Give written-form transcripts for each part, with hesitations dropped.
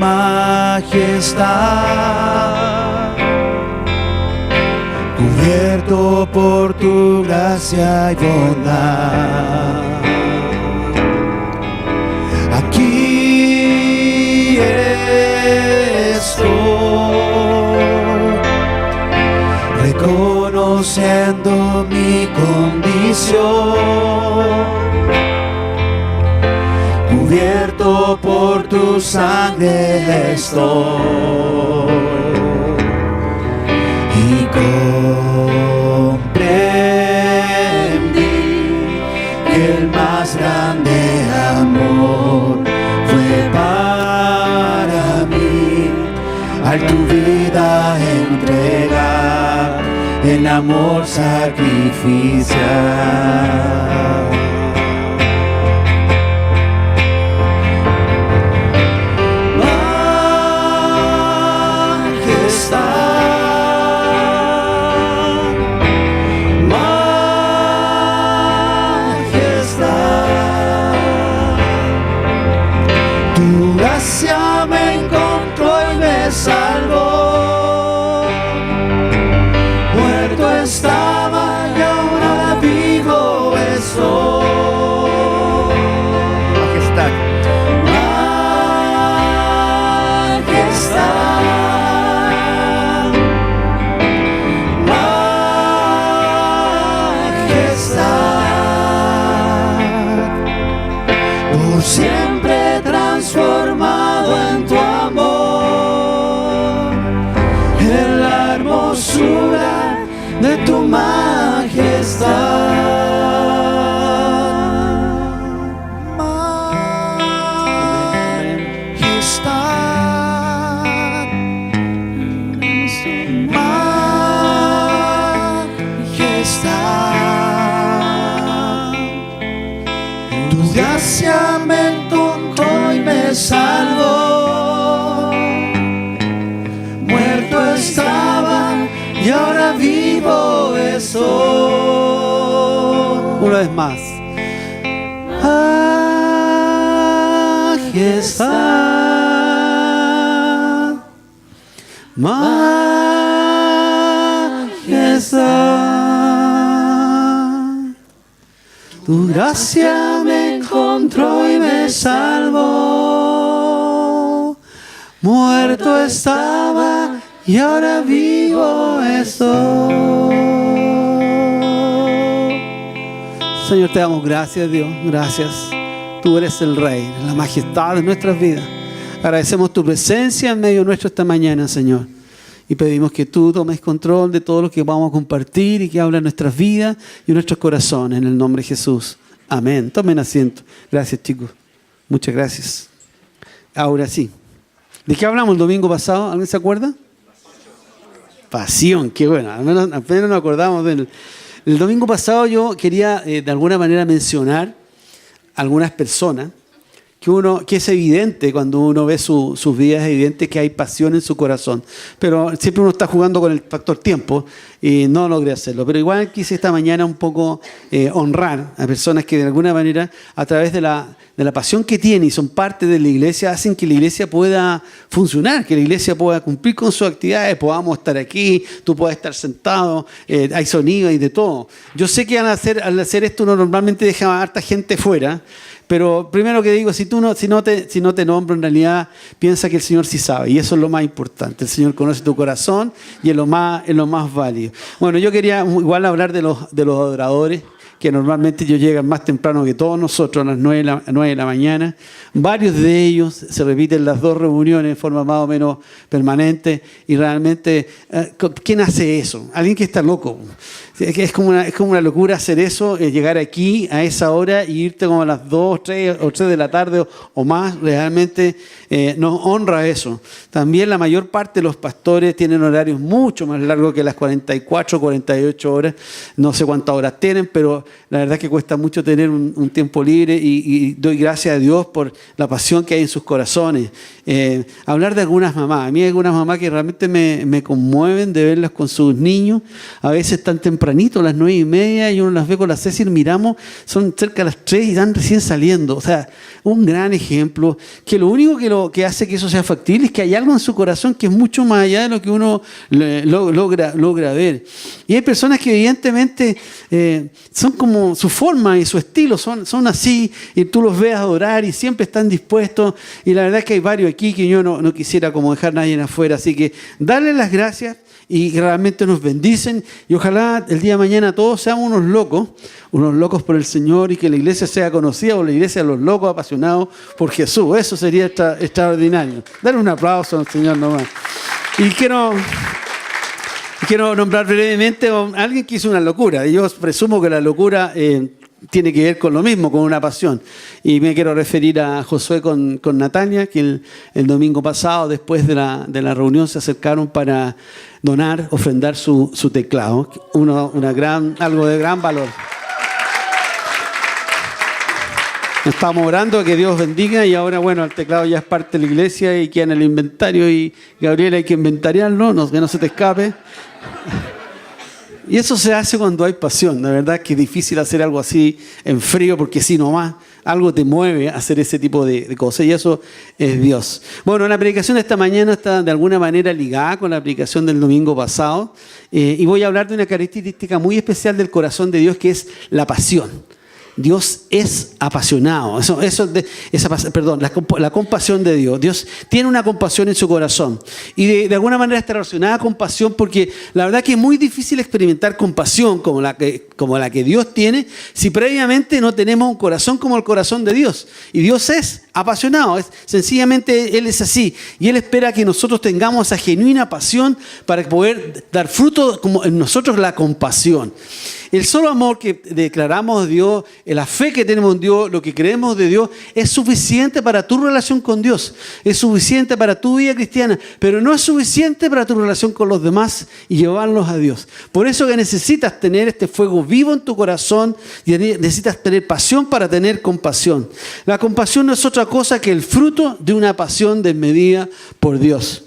majestad, cubierto por tu gracia y bondad. Aquí estoy, reconociendo mi condición, cubierto por tu sangre estoy, y comprendí que el más grande amor fue para mí, al tu vida entregar en amor sacrificial. Salvó, muerto estaba y ahora vivo estoy. Majestad, majestad, majestad, por siempre transformado en tu amor, de tu majestad. Majestad, majestad, tu gracia me encontró y me salvó, muerto estaba y ahora vivo estoy. una vez más. Majestad, majestad, tu gracia me encontró y me salvó, muerto estaba y ahora vivo estoy. Señor, te damos gracias, Dios, gracias. Tú eres el Rey, la majestad de nuestras vidas. Agradecemos tu presencia en medio nuestro esta mañana, Señor. Y pedimos que tú tomes control de todo lo que vamos a compartir y que hable en nuestras vidas y en nuestros corazones, en el nombre de Jesús. Amén. Tomen asiento. Gracias, chicos. Muchas gracias. Ahora sí. ¿De qué hablamos el domingo pasado? ¿Alguien se acuerda? Pasión, qué bueno. Al menos nos acordamos del... El domingo pasado yo quería de alguna manera mencionar a algunas personas que es evidente cuando uno ve sus vidas, es evidente que hay pasión en su corazón. Pero siempre uno está jugando con el factor tiempo y no logré hacerlo. Pero igual quise esta mañana un poco honrar a personas que de alguna manera, a través de la pasión que tienen y son parte de la iglesia, hacen que la iglesia pueda funcionar, que la iglesia pueda cumplir con sus actividades, podamos estar aquí, tú puedas estar sentado, hay sonido y de todo. Yo sé que al hacer esto uno normalmente deja a harta gente fuera. Pero primero que digo, si no te nombro, en realidad piensa que el Señor sí sabe. Y eso es lo más importante. El Señor conoce tu corazón y es lo más válido. Bueno, yo quería igual hablar de los adoradores, que normalmente ellos llegan más temprano que todos nosotros, a las 9 de la mañana. Varios de ellos se repiten las dos reuniones en forma más o menos permanente. Y realmente, ¿quién hace eso? Alguien que está loco. Es como una locura hacer eso, llegar aquí a esa hora y irte como a las 2, 3 o 3 de la tarde o más. Realmente nos honra eso. También la mayor parte de los pastores tienen horarios mucho más largos que las 44, 48 horas. No sé cuántas horas tienen, pero la verdad es que cuesta mucho tener un tiempo libre y doy gracias a Dios por la pasión que hay en sus corazones. Hablar de algunas mamás. A mí hay algunas mamás que realmente me conmueven de verlas con sus niños. A veces tan tempranito, a las 9:30, y uno las ve con la Ceci, miramos, son cerca de las 3 y están recién saliendo. O sea, un gran ejemplo, que lo único que hace que eso sea factible es que hay algo en su corazón que es mucho más allá de lo que uno logra ver. Y hay personas que evidentemente son como su forma y su estilo, son así, y tú los ves adorar y siempre están dispuestos, y la verdad es que hay varios aquí que yo no quisiera como dejar a nadie afuera, así que darles las gracias y que realmente nos bendicen, y ojalá el día de mañana todos seamos unos locos por el Señor, y que la iglesia sea conocida por la iglesia de los locos apasionados por Jesús. Eso sería extraordinario. Dar un aplauso al Señor nomás. Y quiero nombrar brevemente a alguien que hizo una locura, y yo presumo que la locura tiene que ver con lo mismo, con una pasión. Y me quiero referir a Josué con Natalia, que el domingo pasado, después de la reunión, se acercaron para ofrendar su teclado. Algo de gran valor. Estamos orando que Dios bendiga, y ahora, bueno, el teclado ya es parte de la iglesia y queda en el inventario, y Gabriel, hay que inventariarlo, que no se te escape. Y eso se hace cuando hay pasión. La verdad es que es difícil hacer algo así en frío, porque si nomás algo te mueve a hacer ese tipo de cosas, y eso es Dios. Bueno, la predicación de esta mañana está de alguna manera ligada con la predicación del domingo pasado, y voy a hablar de una característica muy especial del corazón de Dios, que es la pasión. Dios es apasionado. La compasión de Dios. Dios tiene una compasión en su corazón. Y de alguna manera está relacionada con pasión, porque la verdad que es muy difícil experimentar compasión como la que Dios tiene si previamente no tenemos un corazón como el corazón de Dios. Y Dios es apasionado. Sencillamente Él es así. Y Él espera que nosotros tengamos esa genuina pasión para poder dar fruto como en nosotros la compasión. El solo amor que declaramos de Dios, la fe que tenemos en Dios, lo que creemos de Dios, es suficiente para tu relación con Dios. Es suficiente para tu vida cristiana, pero no es suficiente para tu relación con los demás y llevarlos a Dios. Por eso que necesitas tener este fuego vivo en tu corazón, y necesitas tener pasión para tener compasión. La compasión no es otra cosa que el fruto de una pasión desmedida por Dios.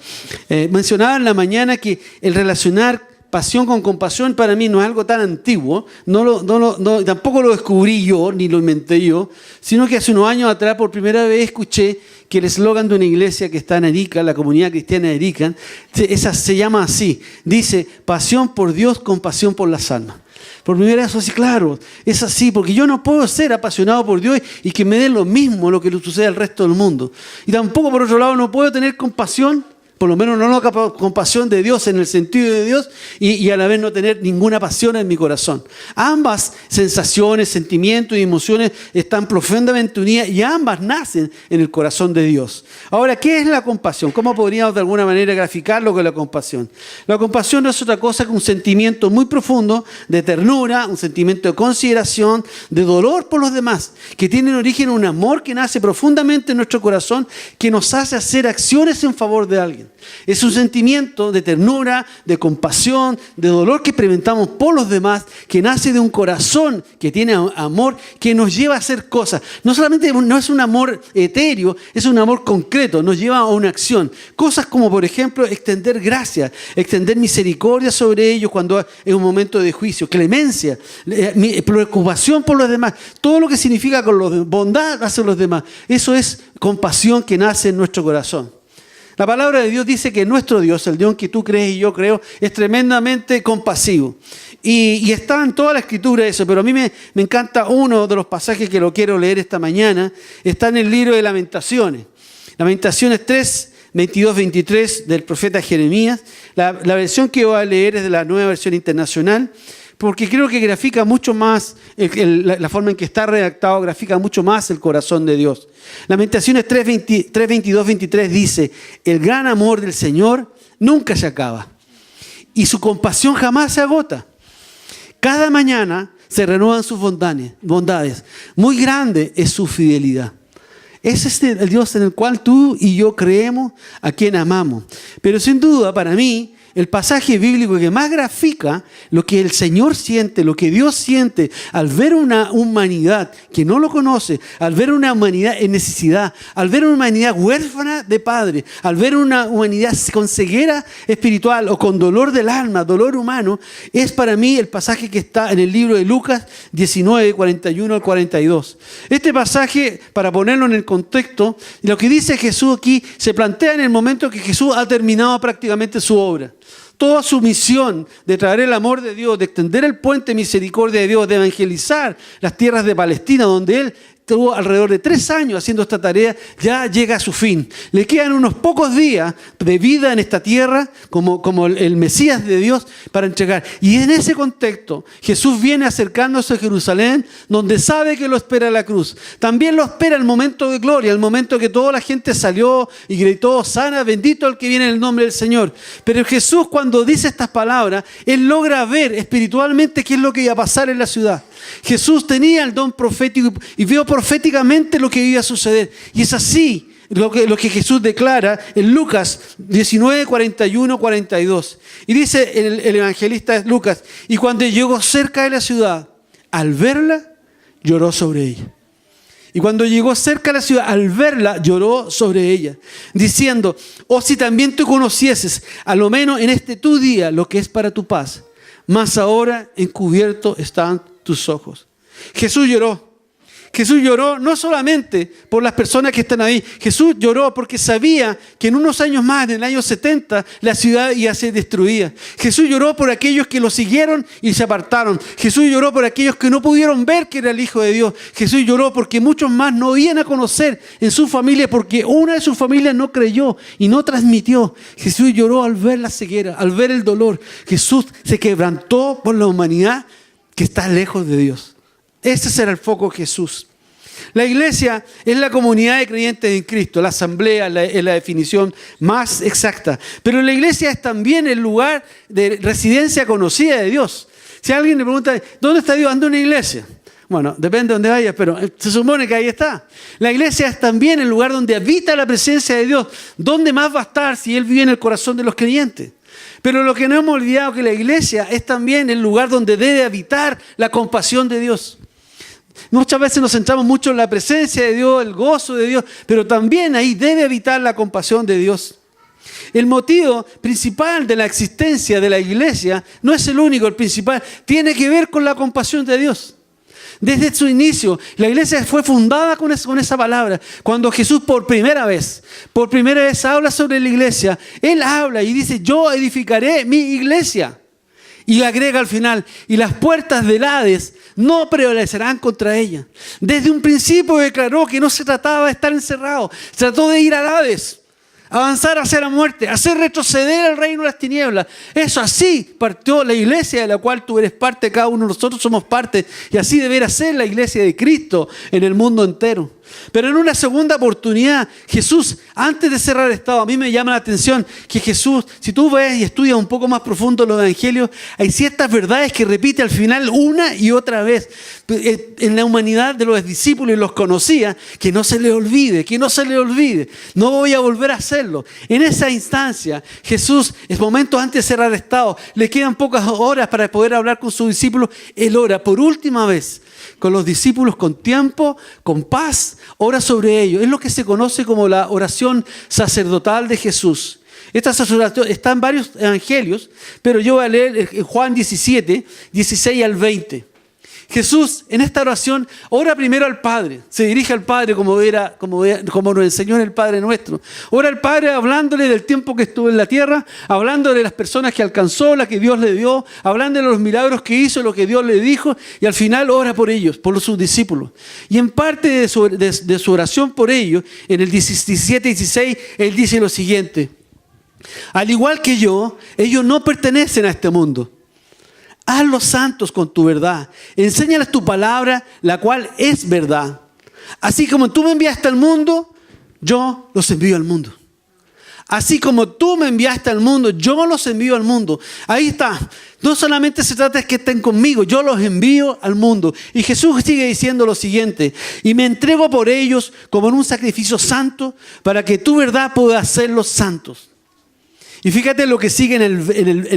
Mencionaba en la mañana que el relacionar pasión con compasión para mí no es algo tan antiguo, tampoco lo descubrí yo, ni lo inventé yo, sino que hace unos años atrás por primera vez escuché que el eslogan de una iglesia que está en Arica, la comunidad cristiana de Arica, se llama así, dice: pasión por Dios, compasión por las almas. Por primera vez, así, claro, es así, porque yo no puedo ser apasionado por Dios y que me dé lo mismo lo que le sucede al resto del mundo. Y tampoco, por otro lado, no puedo tener compasión, por lo menos no la compasión de Dios en el sentido de Dios, y a la vez no tener ninguna pasión en mi corazón. Ambas sensaciones, sentimientos y emociones están profundamente unidas, y ambas nacen en el corazón de Dios. Ahora, ¿qué es la compasión? ¿Cómo podríamos de alguna manera graficar lo que es la compasión? La compasión no es otra cosa que un sentimiento muy profundo de ternura, un sentimiento de consideración, de dolor por los demás, que tiene en origen un amor que nace profundamente en nuestro corazón, que nos hace hacer acciones en favor de alguien. Es un sentimiento de ternura, de compasión, de dolor que experimentamos por los demás, que nace de un corazón que tiene amor, que nos lleva a hacer cosas. No solamente no es un amor etéreo, es un amor concreto, nos lleva a una acción. Cosas como, por ejemplo, extender gracia, extender misericordia sobre ellos cuando es un momento de juicio, clemencia, preocupación por los demás, todo lo que significa con bondad hacia los demás. Eso es compasión que nace en nuestro corazón. La palabra de Dios dice que nuestro Dios, el Dios en que tú crees y yo creo, es tremendamente compasivo. Y está en toda la Escritura eso, pero a mí me encanta uno de los pasajes que lo quiero leer esta mañana. Está en el libro de Lamentaciones. Lamentaciones 3, 22, 23 del profeta Jeremías. La versión que voy a leer es de la Nueva Versión Internacional, porque creo que grafica mucho más, la forma en que está redactado, grafica mucho más el corazón de Dios. Lamentaciones 3, 22, 23 dice: el gran amor del Señor nunca se acaba, y su compasión jamás se agota. Cada mañana se renuevan sus bondades. Muy grande es su fidelidad. Ese es el Dios en el cual tú y yo creemos, a quien amamos. Pero sin duda, para mí, el pasaje bíblico que más grafica lo que el Señor siente, lo que Dios siente al ver una humanidad que no lo conoce, al ver una humanidad en necesidad, al ver una humanidad huérfana de padre, al ver una humanidad con ceguera espiritual o con dolor del alma, dolor humano, es para mí el pasaje que está en el libro de Lucas 19, 41 al 42. Este pasaje, para ponerlo en el contexto, lo que dice Jesús aquí se plantea en el momento que Jesús ha terminado prácticamente su obra. Toda su misión de traer el amor de Dios, de extender el puente de misericordia de Dios, de evangelizar las tierras de Palestina, donde Él estuvo alrededor de 3 años haciendo esta tarea, ya llega a su fin. Le quedan unos pocos días de vida en esta tierra como el Mesías de Dios para entregar. Y en ese contexto, Jesús viene acercándose a Jerusalén, donde sabe que lo espera la cruz. También lo espera el momento de gloria, el momento que toda la gente salió y gritó, sana, bendito el que viene en el nombre del Señor. Pero Jesús, cuando dice estas palabras, Él logra ver espiritualmente qué es lo que iba a pasar en la ciudad. Jesús tenía el don profético y vio proféticamente lo que iba a suceder. Y es así lo que Jesús declara en Lucas 19, 41, 42. Y dice el evangelista Lucas, y cuando llegó cerca de la ciudad, al verla, lloró sobre ella. Y cuando llegó cerca de la ciudad, al verla, lloró sobre ella, diciendo, oh, si también tú conocieses, a lo menos en este tu día, lo que es para tu paz, mas ahora encubierto están tus ojos. Jesús lloró. Jesús lloró no solamente por las personas que están ahí. Jesús lloró porque sabía que en unos años más, en el año 70, la ciudad iba a ser destruida. Jesús lloró por aquellos que lo siguieron y se apartaron. Jesús lloró por aquellos que no pudieron ver que era el Hijo de Dios. Jesús lloró porque muchos más no iban a conocer en su familia porque una de sus familias no creyó y no transmitió. Jesús lloró al ver la ceguera, al ver el dolor. Jesús se quebrantó por la humanidad que está lejos de Dios. Ese será el foco de Jesús. La iglesia es la comunidad de creyentes en Cristo. La asamblea es la definición más exacta. Pero la iglesia es también el lugar de residencia conocida de Dios. Si alguien le pregunta, ¿dónde está Dios? Anda en una iglesia. Bueno, depende de dónde vayas, pero se supone que ahí está. La iglesia es también el lugar donde habita la presencia de Dios. ¿Dónde más va a estar si Él vive en el corazón de los creyentes? Pero lo que no hemos olvidado es que la iglesia es también el lugar donde debe habitar la compasión de Dios. Muchas veces nos centramos mucho en la presencia de Dios, el gozo de Dios, pero también ahí debe habitar la compasión de Dios. El motivo principal de la existencia de la iglesia no es el único, el principal, tiene que ver con la compasión de Dios. Desde su inicio, la iglesia fue fundada con esa palabra. Cuando Jesús por primera vez habla sobre la iglesia, Él habla y dice, yo edificaré mi iglesia. Y agrega al final, y las puertas del Hades no prevalecerán contra ella. Desde un principio declaró que no se trataba de estar encerrado, se trató de ir al Hades, avanzar hacia la muerte, hacer retroceder al reino de las tinieblas. Eso así partió la iglesia de la cual tú eres parte, cada uno de nosotros somos parte, y así deberá ser la iglesia de Cristo en el mundo entero. Pero en una segunda oportunidad, Jesús, antes de cerrar el estado, a mí me llama la atención que Jesús, si tú ves y estudias un poco más profundo los evangelios, hay ciertas verdades que repite al final una y otra vez. En la humanidad de los discípulos y los conocía, que no se le olvide, no voy a volver a hacerlo. En esa instancia, Jesús, es momento antes de cerrar el estado, le quedan pocas horas para poder hablar con sus discípulos, Él ora por última vez con los discípulos con tiempo, con paz, ora sobre ellos. Es lo que se conoce como la oración sacerdotal de Jesús. Esta oración está en varios evangelios, pero yo voy a leer en Juan 17, 16 al 20. Jesús en esta oración ora primero al Padre, se dirige al Padre como nos enseñó en el Padre Nuestro. Ora al Padre hablándole del tiempo que estuvo en la tierra, hablándole de las personas que alcanzó, las que Dios le dio, hablándole de los milagros que hizo, lo que Dios le dijo, y al final ora por ellos, por sus discípulos. Y en parte de su oración por ellos, en el 17 y 16, Él dice lo siguiente: al igual que yo, ellos no pertenecen a este mundo. Hazlos santos con tu verdad. Enséñales tu palabra, la cual es verdad. Así como tú me enviaste al mundo, yo los envío al mundo. Así como tú me enviaste al mundo, yo los envío al mundo. Ahí está. No solamente se trata de que estén conmigo, yo los envío al mundo. Y Jesús sigue diciendo lo siguiente: y me entrego por ellos como en un sacrificio santo, para que tu verdad pueda hacerlos santos. Y fíjate lo que sigue en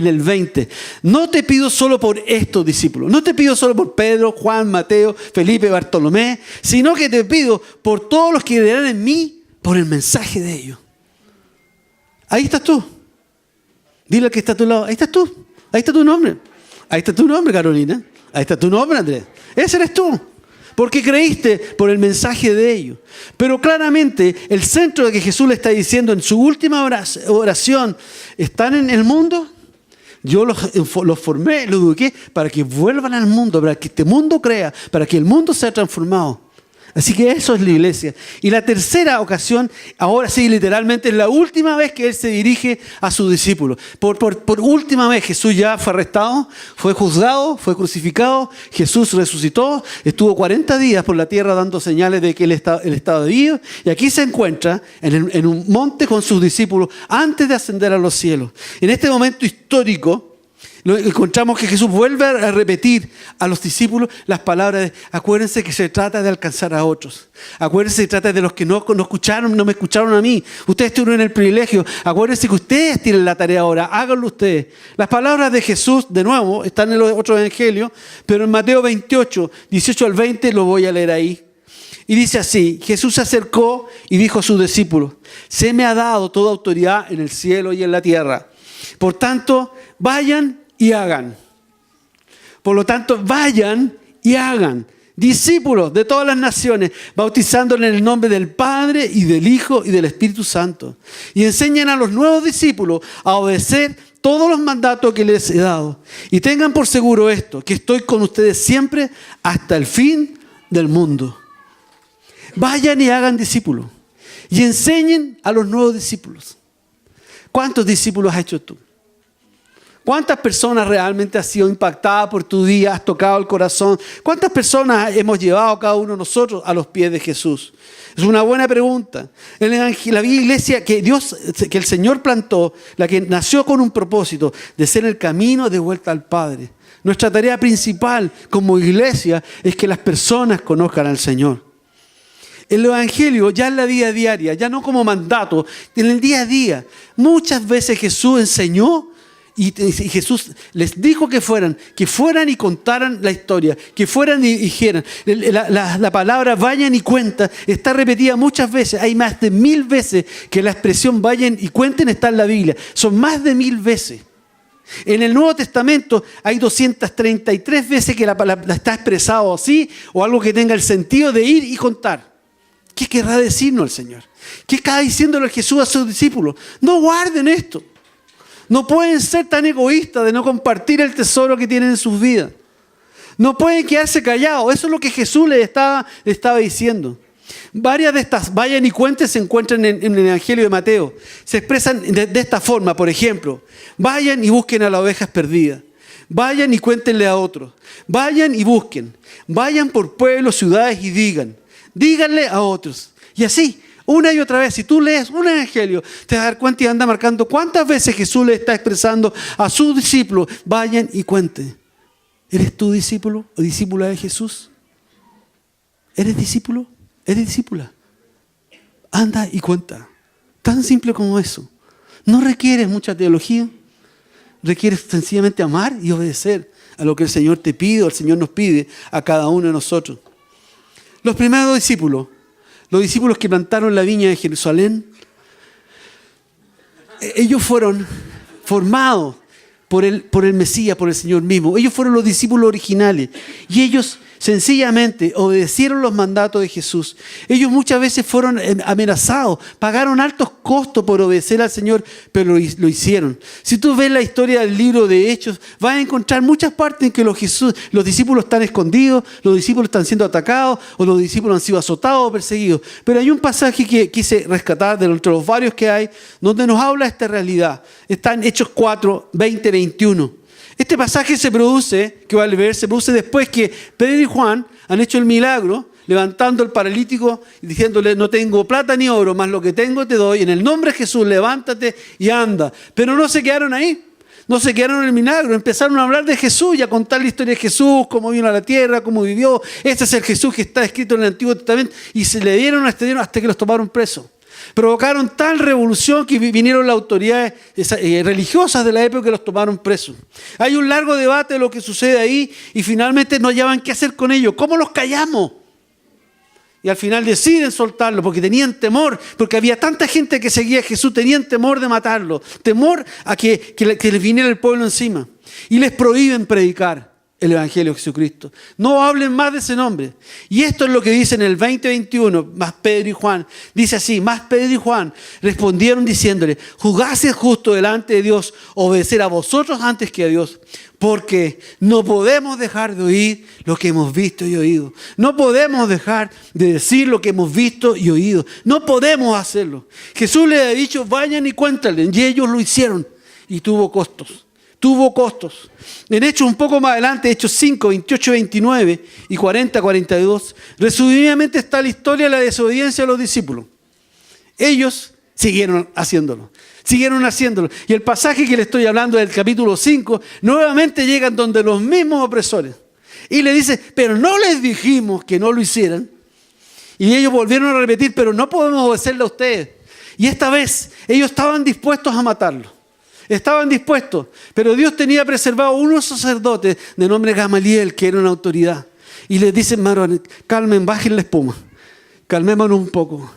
el 20. No te pido solo por estos discípulos, no te pido solo por Pedro, Juan, Mateo, Felipe, Bartolomé, sino que te pido por todos los que creerán en mí por el mensaje de ellos. Ahí estás tú. Dile al que está a tu lado, ahí estás tú. Ahí está tu nombre. Ahí está tu nombre, Carolina. Ahí está tu nombre, Andrés. Ese eres tú. Porque creíste por el mensaje de ellos. Pero claramente el centro de que Jesús le está diciendo en su última oración, ¿están en el mundo? Yo los formé, los eduqué para que vuelvan al mundo, para que este mundo crea, para que el mundo sea transformado. Así que eso es la iglesia. Y la tercera ocasión, ahora sí, literalmente, es la última vez que Él se dirige a sus discípulos. Por última vez, Jesús ya fue arrestado, fue juzgado, fue crucificado, Jesús resucitó, estuvo 40 días por la tierra dando señales de que Él estaba vivo, y aquí se encuentra en un monte con sus discípulos antes de ascender a los cielos. En este momento histórico, encontramos que Jesús vuelve a repetir a los discípulos las palabras de: acuérdense que se trata de alcanzar a otros. Acuérdense que se trata de los que no me escucharon a mí. Ustedes tuvieron el privilegio. Acuérdense que ustedes tienen la tarea ahora. Háganlo ustedes. Las palabras de Jesús, de nuevo, están en los otros evangelios, pero en Mateo 28, 18 al 20, lo voy a leer ahí. Y dice así: Jesús se acercó y dijo a sus discípulos: se me ha dado toda autoridad en el cielo y en la tierra. Por tanto, vayan y hagan. Por lo tanto, vayan y hagan discípulos de todas las naciones, bautizándolos en el nombre del Padre y del Hijo y del Espíritu Santo. Y enseñen a los nuevos discípulos a obedecer todos los mandatos que les he dado. Y tengan por seguro esto, que estoy con ustedes siempre hasta el fin del mundo. Vayan y hagan discípulos. Y enseñen a los nuevos discípulos. ¿Cuántos discípulos has hecho tú? ¿Cuántas personas realmente has sido impactadas por tu día? ¿Has tocado el corazón? ¿Cuántas personas hemos llevado cada uno de nosotros a los pies de Jesús? Es una buena pregunta. La iglesia que el Señor plantó, la que nació con un propósito de ser el camino de vuelta al Padre. Nuestra tarea principal como iglesia es que las personas conozcan al Señor. El Evangelio ya en la vida diaria, ya no como mandato, en el día a día. Muchas veces Jesús enseñó y Jesús les dijo que fueran y contaran la historia, que fueran y dijeran. La palabra vayan y cuentan está repetida muchas veces. Hay más de 1000 veces que la expresión vayan y cuenten está en la Biblia. Son más de 1000 veces. En el Nuevo Testamento hay 233 veces que la está expresado así, o algo que tenga el sentido de ir y contar. ¿Qué querrá decirnos el Señor? ¿Qué está diciéndole Jesús a sus discípulos? No guarden esto. No pueden ser tan egoístas de no compartir el tesoro que tienen en sus vidas. No pueden quedarse callados. Eso es lo que Jesús les estaba diciendo. Varias de estas vayan y cuenten se encuentran en el Evangelio de Mateo. Se expresan de esta forma, por ejemplo: vayan y busquen a las ovejas perdidas. Vayan y cuéntenle a otros. Vayan y busquen. Vayan por pueblos, ciudades y díganle a otros. Y así, una y otra vez, si tú lees un evangelio, te vas a dar cuenta y anda marcando cuántas veces Jesús le está expresando a sus discípulos: vayan y cuenten. ¿Eres tú discípulo o discípula de Jesús? ¿Eres discípulo? ¿Eres discípula? Anda y cuenta. Tan simple como eso. No requieres mucha teología. Requieres sencillamente amar y obedecer a lo que el Señor te pide o el Señor nos pide a cada uno de nosotros. Los primeros discípulos, los discípulos que plantaron la viña de Jerusalén, ellos fueron formados por el Mesías, por el Señor mismo. Ellos fueron los discípulos originales y ellos sencillamente obedecieron los mandatos de Jesús. Ellos muchas veces fueron amenazados, pagaron altos costos por obedecer al Señor, pero lo hicieron. Si tú ves la historia del libro de Hechos, vas a encontrar muchas partes en que los discípulos están escondidos, los discípulos están siendo atacados, o los discípulos han sido azotados o perseguidos. Pero hay un pasaje que quise rescatar de entre los varios que hay, donde nos habla de esta realidad. Está en Hechos 4, 20, 21. Este pasaje se produce después que Pedro y Juan han hecho el milagro, levantando al paralítico y diciéndole: no tengo plata ni oro, mas lo que tengo te doy. En el nombre de Jesús, levántate y anda. Pero no se quedaron ahí. No se quedaron en el milagro. Empezaron a hablar de Jesús y a contar la historia de Jesús, cómo vino a la tierra, cómo vivió. Este es el Jesús que está escrito en el Antiguo Testamento. Y se le dieron hasta que los tomaron presos. Provocaron tal revolución que vinieron las autoridades religiosas de la época y los tomaron presos. Hay un largo debate de lo que sucede ahí y finalmente no hallaban qué hacer con ellos. ¿Cómo los callamos? Y al final deciden soltarlo porque tenían temor, porque había tanta gente que seguía a Jesús, tenían temor de matarlo, temor a que les viniera el pueblo encima. Y les prohíben predicar el Evangelio de Jesucristo. No hablen más de ese nombre. Y esto es lo que dice en el 20:21, más Pedro y Juan. Dice así, más Pedro y Juan respondieron diciéndole, juzgase justo delante de Dios, obedecer a vosotros antes que a Dios. Porque no podemos dejar de oír lo que hemos visto y oído. No podemos dejar de decir lo que hemos visto y oído. No podemos hacerlo. Jesús les ha dicho, vayan y cuéntale. Y ellos lo hicieron. Y tuvo costos. Tuvo costos. En Hechos un poco más adelante, Hechos 5, 28, 29 y 40, 42, resumidamente está la historia de la desobediencia de los discípulos. Ellos siguieron haciéndolo. Siguieron haciéndolo. Y el pasaje que le estoy hablando del capítulo 5, nuevamente llegan donde los mismos opresores. Y le dice, pero no les dijimos que no lo hicieran. Y ellos volvieron a repetir, pero no podemos obedecerle a ustedes. Y esta vez ellos estaban dispuestos a matarlo. Estaban dispuestos, pero Dios tenía preservado unos sacerdotes de nombre Gamaliel, que era una autoridad. Y les dicen, varones, calmen, bajen la espuma, calmémonos un poco.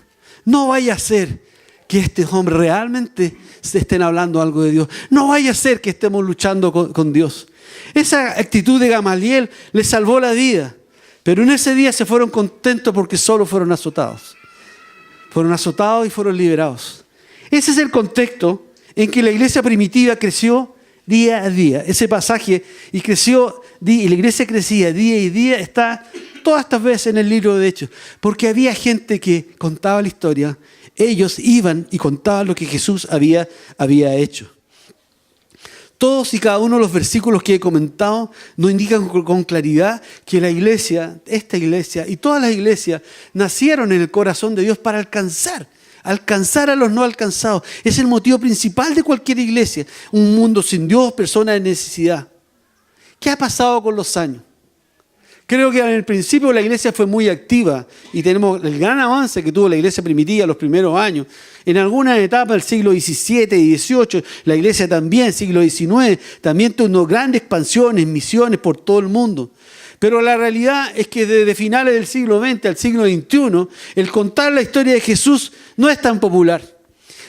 No vaya a ser que estos hombres realmente se estén hablando algo de Dios. No vaya a ser que estemos luchando con Dios. Esa actitud de Gamaliel les salvó la vida, pero en ese día se fueron contentos porque solo fueron azotados. Fueron azotados y fueron liberados. Ese es el contexto en que la iglesia primitiva creció día a día. Ese pasaje, y la iglesia crecía día y día, está todas estas veces en el libro de Hechos. Porque había gente que contaba la historia, ellos iban y contaban lo que Jesús había hecho. Todos y cada uno de los versículos que he comentado nos indican con claridad que la iglesia, esta iglesia y todas las iglesias nacieron en el corazón de Dios para alcanzar a los no alcanzados. Es el motivo principal de cualquier iglesia. Un mundo sin Dios, personas en necesidad. ¿Qué ha pasado con los años? Creo que en el principio la iglesia fue muy activa y tenemos el gran avance que tuvo la iglesia primitiva los primeros años. En algunas etapas del siglo XVII y XVIII, la iglesia también, siglo XIX, también tuvo grandes expansiones, misiones por todo el mundo. Pero la realidad es que desde finales del siglo XX al siglo XXI, el contar la historia de Jesús no es tan popular.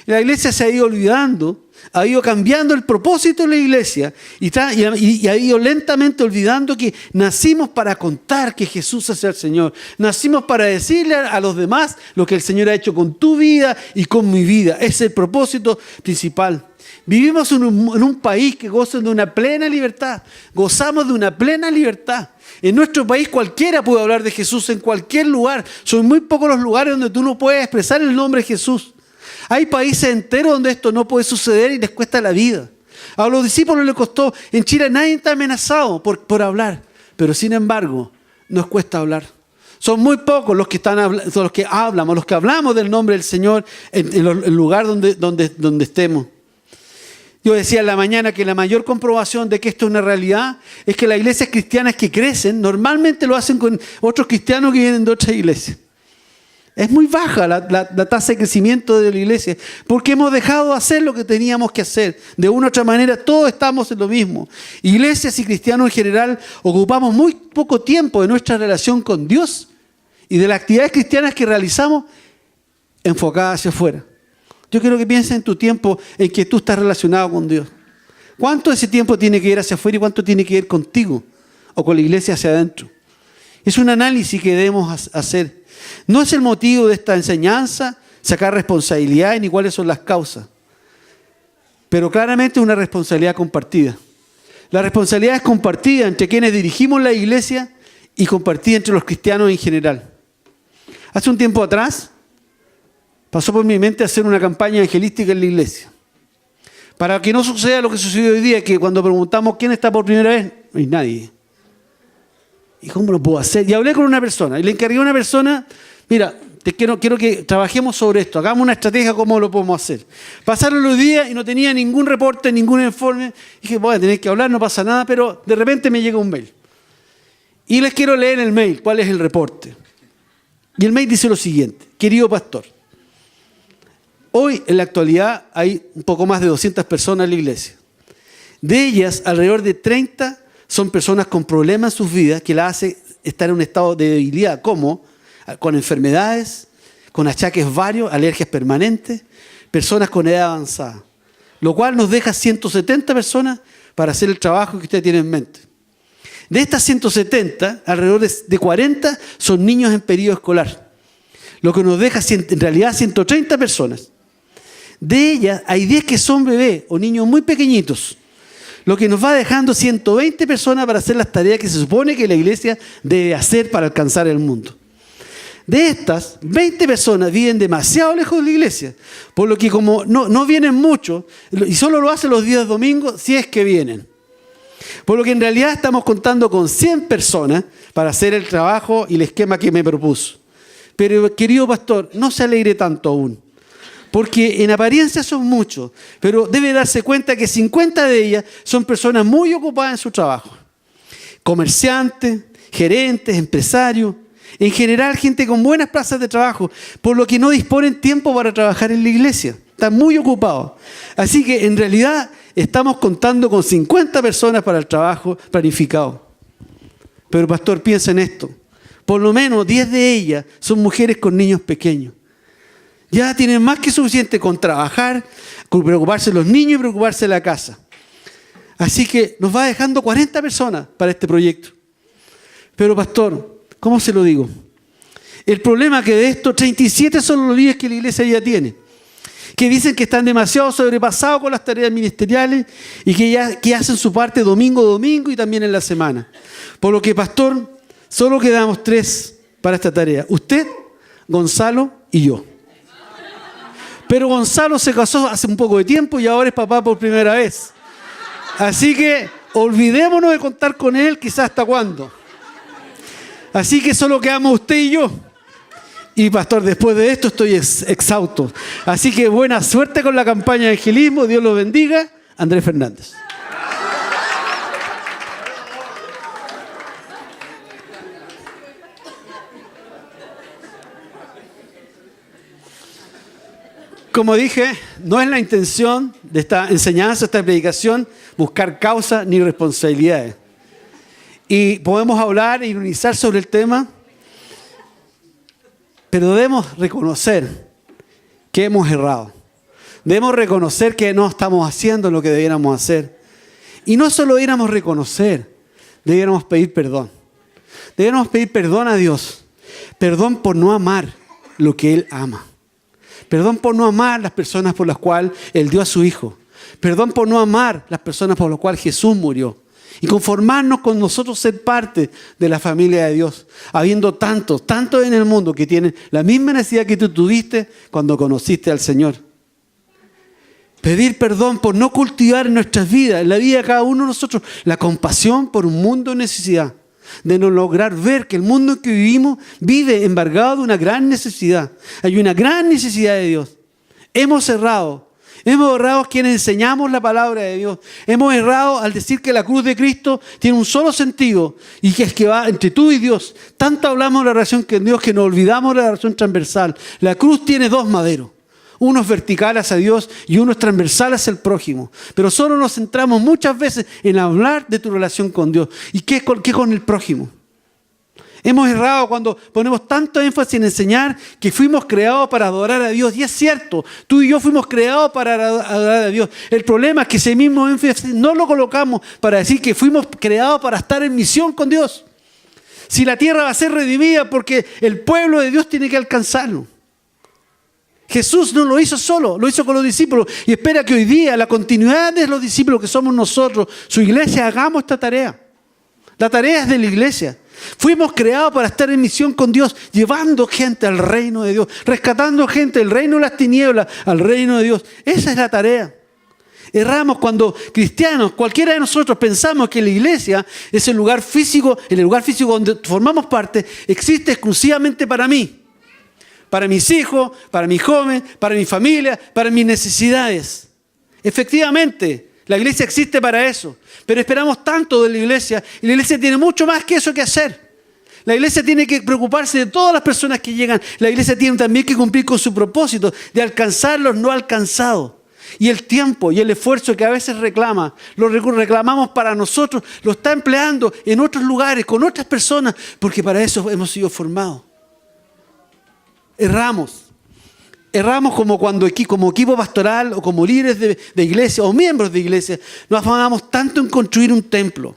La iglesia se ha ido olvidando, ha ido cambiando el propósito de la iglesia y ha ido lentamente olvidando que nacimos para contar que Jesús es el Señor. Nacimos para decirle a los demás lo que el Señor ha hecho con tu vida y con mi vida. Ese es el propósito principal. Vivimos en un país que goza de una plena libertad. Gozamos de una plena libertad. En nuestro país cualquiera puede hablar de Jesús en cualquier lugar. Son muy pocos los lugares donde tú no puedes expresar el nombre de Jesús. Hay países enteros donde esto no puede suceder y les cuesta la vida. A los discípulos les costó. En Chile nadie está amenazado por hablar. Pero sin embargo, nos cuesta hablar. Son muy pocos los que hablamos, los que hablamos del nombre del Señor en el lugar donde estemos. Yo decía en la mañana que la mayor comprobación de que esto es una realidad es que las iglesias cristianas que crecen normalmente lo hacen con otros cristianos que vienen de otras iglesias. Es muy baja la tasa de crecimiento de la iglesia porque hemos dejado de hacer lo que teníamos que hacer. De una u otra manera todos estamos en lo mismo. Iglesias y cristianos en general ocupamos muy poco tiempo de nuestra relación con Dios y de las actividades cristianas que realizamos enfocadas hacia afuera. Yo quiero que pienses en tu tiempo en que tú estás relacionado con Dios. ¿Cuánto de ese tiempo tiene que ir hacia afuera y cuánto tiene que ir contigo o con la iglesia hacia adentro? Es un análisis que debemos hacer. No es el motivo de esta enseñanza sacar responsabilidades ni cuáles son las causas. Pero claramente es una responsabilidad compartida. La responsabilidad es compartida entre quienes dirigimos la iglesia y compartida entre los cristianos en general. Hace un tiempo atrás pasó por mi mente hacer una campaña evangelística en la iglesia. Para que no suceda lo que sucedió hoy día, que cuando preguntamos quién está por primera vez, no hay nadie. ¿Y cómo lo puedo hacer? Y hablé con una persona y le encargué a una persona, mira, quiero que trabajemos sobre esto, hagamos una estrategia cómo lo podemos hacer. Pasaron los días y no tenía ningún reporte, ningún informe. Dije, voy a tener que hablar, no pasa nada, pero de repente me llega un mail. Y les quiero leer el mail, cuál es el reporte. Y el mail dice lo siguiente: querido pastor, Hoy, en la actualidad, hay un poco más de 200 personas en la iglesia. De ellas, alrededor de 30 son personas con problemas en sus vidas que las hace estar en un estado de debilidad, como con enfermedades, con achaques varios, alergias permanentes, personas con edad avanzada. Lo cual nos deja 170 personas para hacer el trabajo que usted tiene en mente. De estas 170, alrededor de 40 son niños en periodo escolar. Lo que nos deja en realidad 130 personas. De ellas hay 10 que son bebés o niños muy pequeñitos. Lo que nos va dejando 120 personas para hacer las tareas que se supone que la iglesia debe hacer para alcanzar el mundo. De estas, 20 personas viven demasiado lejos de la iglesia, por lo que como no vienen mucho, y solo lo hacen los días domingos, si es que vienen. Por lo que en realidad estamos contando con 100 personas para hacer el trabajo y el esquema que me propuso. Pero, querido pastor, no se alegre tanto aún, porque en apariencia son muchos, pero debe darse cuenta que 50 de ellas son personas muy ocupadas en su trabajo. Comerciantes, gerentes, empresarios, en general gente con buenas plazas de trabajo, por lo que no disponen tiempo para trabajar en la iglesia. Están muy ocupados. Así que en realidad estamos contando con 50 personas para el trabajo planificado. Pero pastor, piensa en esto. Por lo menos 10 de ellas son mujeres con niños pequeños. Ya tienen más que suficiente con trabajar, con preocuparse de los niños y preocuparse de la casa. Así que nos va dejando 40 personas para este proyecto. Pero pastor, ¿cómo se lo digo? El problema es que de estos 37 son los líderes que la iglesia ya tiene, que dicen que están demasiado sobrepasados con las tareas ministeriales y que hacen su parte domingo a domingo y también en la semana. Por lo que, pastor, solo quedamos 3 para esta tarea. Usted, Gonzalo y yo. Pero Gonzalo se casó hace un poco de tiempo y ahora es papá por primera vez. Así que olvidémonos de contar con él, quizás hasta cuándo. Así que solo quedamos usted y yo. Y pastor, después de esto estoy exhausto. Así que buena suerte con la campaña de evangelismo. Dios los bendiga. Andrés Fernández. Como dije, no es la intención de esta enseñanza, esta predicación, buscar causas ni responsabilidades. Y podemos hablar e ironizar sobre el tema, pero debemos reconocer que hemos errado. Debemos reconocer que no estamos haciendo lo que debiéramos hacer. Y no solo debiéramos reconocer, debiéramos pedir perdón. Debiéramos pedir perdón a Dios. Perdón por no amar lo que Él ama. Perdón por no amar las personas por las cuales Él dio a su Hijo. Perdón por no amar las personas por las cuales Jesús murió. Y conformarnos con nosotros ser parte de la familia de Dios. Habiendo tantos en el mundo que tienen la misma necesidad que tú tuviste cuando conociste al Señor. Pedir perdón por no cultivar en nuestras vidas, en la vida de cada uno de nosotros, la compasión por un mundo en necesidad. De no lograr ver que el mundo en que vivimos vive embargado de una gran necesidad. Hay una gran necesidad de Dios. Hemos errado quienes enseñamos la palabra de Dios. Hemos errado al decir que la cruz de Cristo tiene un solo sentido y que es que va entre tú y Dios. Tanto hablamos de la relación con Dios que nos olvidamos de la relación transversal. La cruz tiene 2 maderos. Uno es vertical hacia Dios y uno es transversal hacia el prójimo. Pero solo nos centramos muchas veces en hablar de tu relación con Dios. ¿Y qué con el prójimo? Hemos errado cuando ponemos tanto énfasis en enseñar que fuimos creados para adorar a Dios. Y es cierto, tú y yo fuimos creados para adorar a Dios. El problema es que ese mismo énfasis no lo colocamos para decir que fuimos creados para estar en misión con Dios. Si la tierra va a ser redimida porque el pueblo de Dios tiene que alcanzarlo. Jesús no lo hizo solo, lo hizo con los discípulos y espera que hoy día, la continuidad de los discípulos que somos nosotros, su iglesia, hagamos esta tarea. La tarea es de la iglesia. Fuimos creados para estar en misión con Dios, llevando gente al reino de Dios, rescatando gente del reino de las tinieblas al reino de Dios. Esa es la tarea. Erramos cuando cristianos, cualquiera de nosotros, pensamos que la iglesia es el lugar físico donde formamos parte, existe exclusivamente para mí. Para mis hijos, para mis jóvenes, para mi familia, para mis necesidades. Efectivamente, la iglesia existe para eso. Pero esperamos tanto de la iglesia y la iglesia tiene mucho más que eso que hacer. La iglesia tiene que preocuparse de todas las personas que llegan. La iglesia tiene también que cumplir con su propósito de alcanzar los no alcanzados. Y el tiempo y el esfuerzo que a veces reclamamos para nosotros, lo está empleando en otros lugares, con otras personas, porque para eso hemos sido formados. Erramos como equipo pastoral o como líderes de iglesia o miembros de iglesia, nos afanamos tanto en construir un templo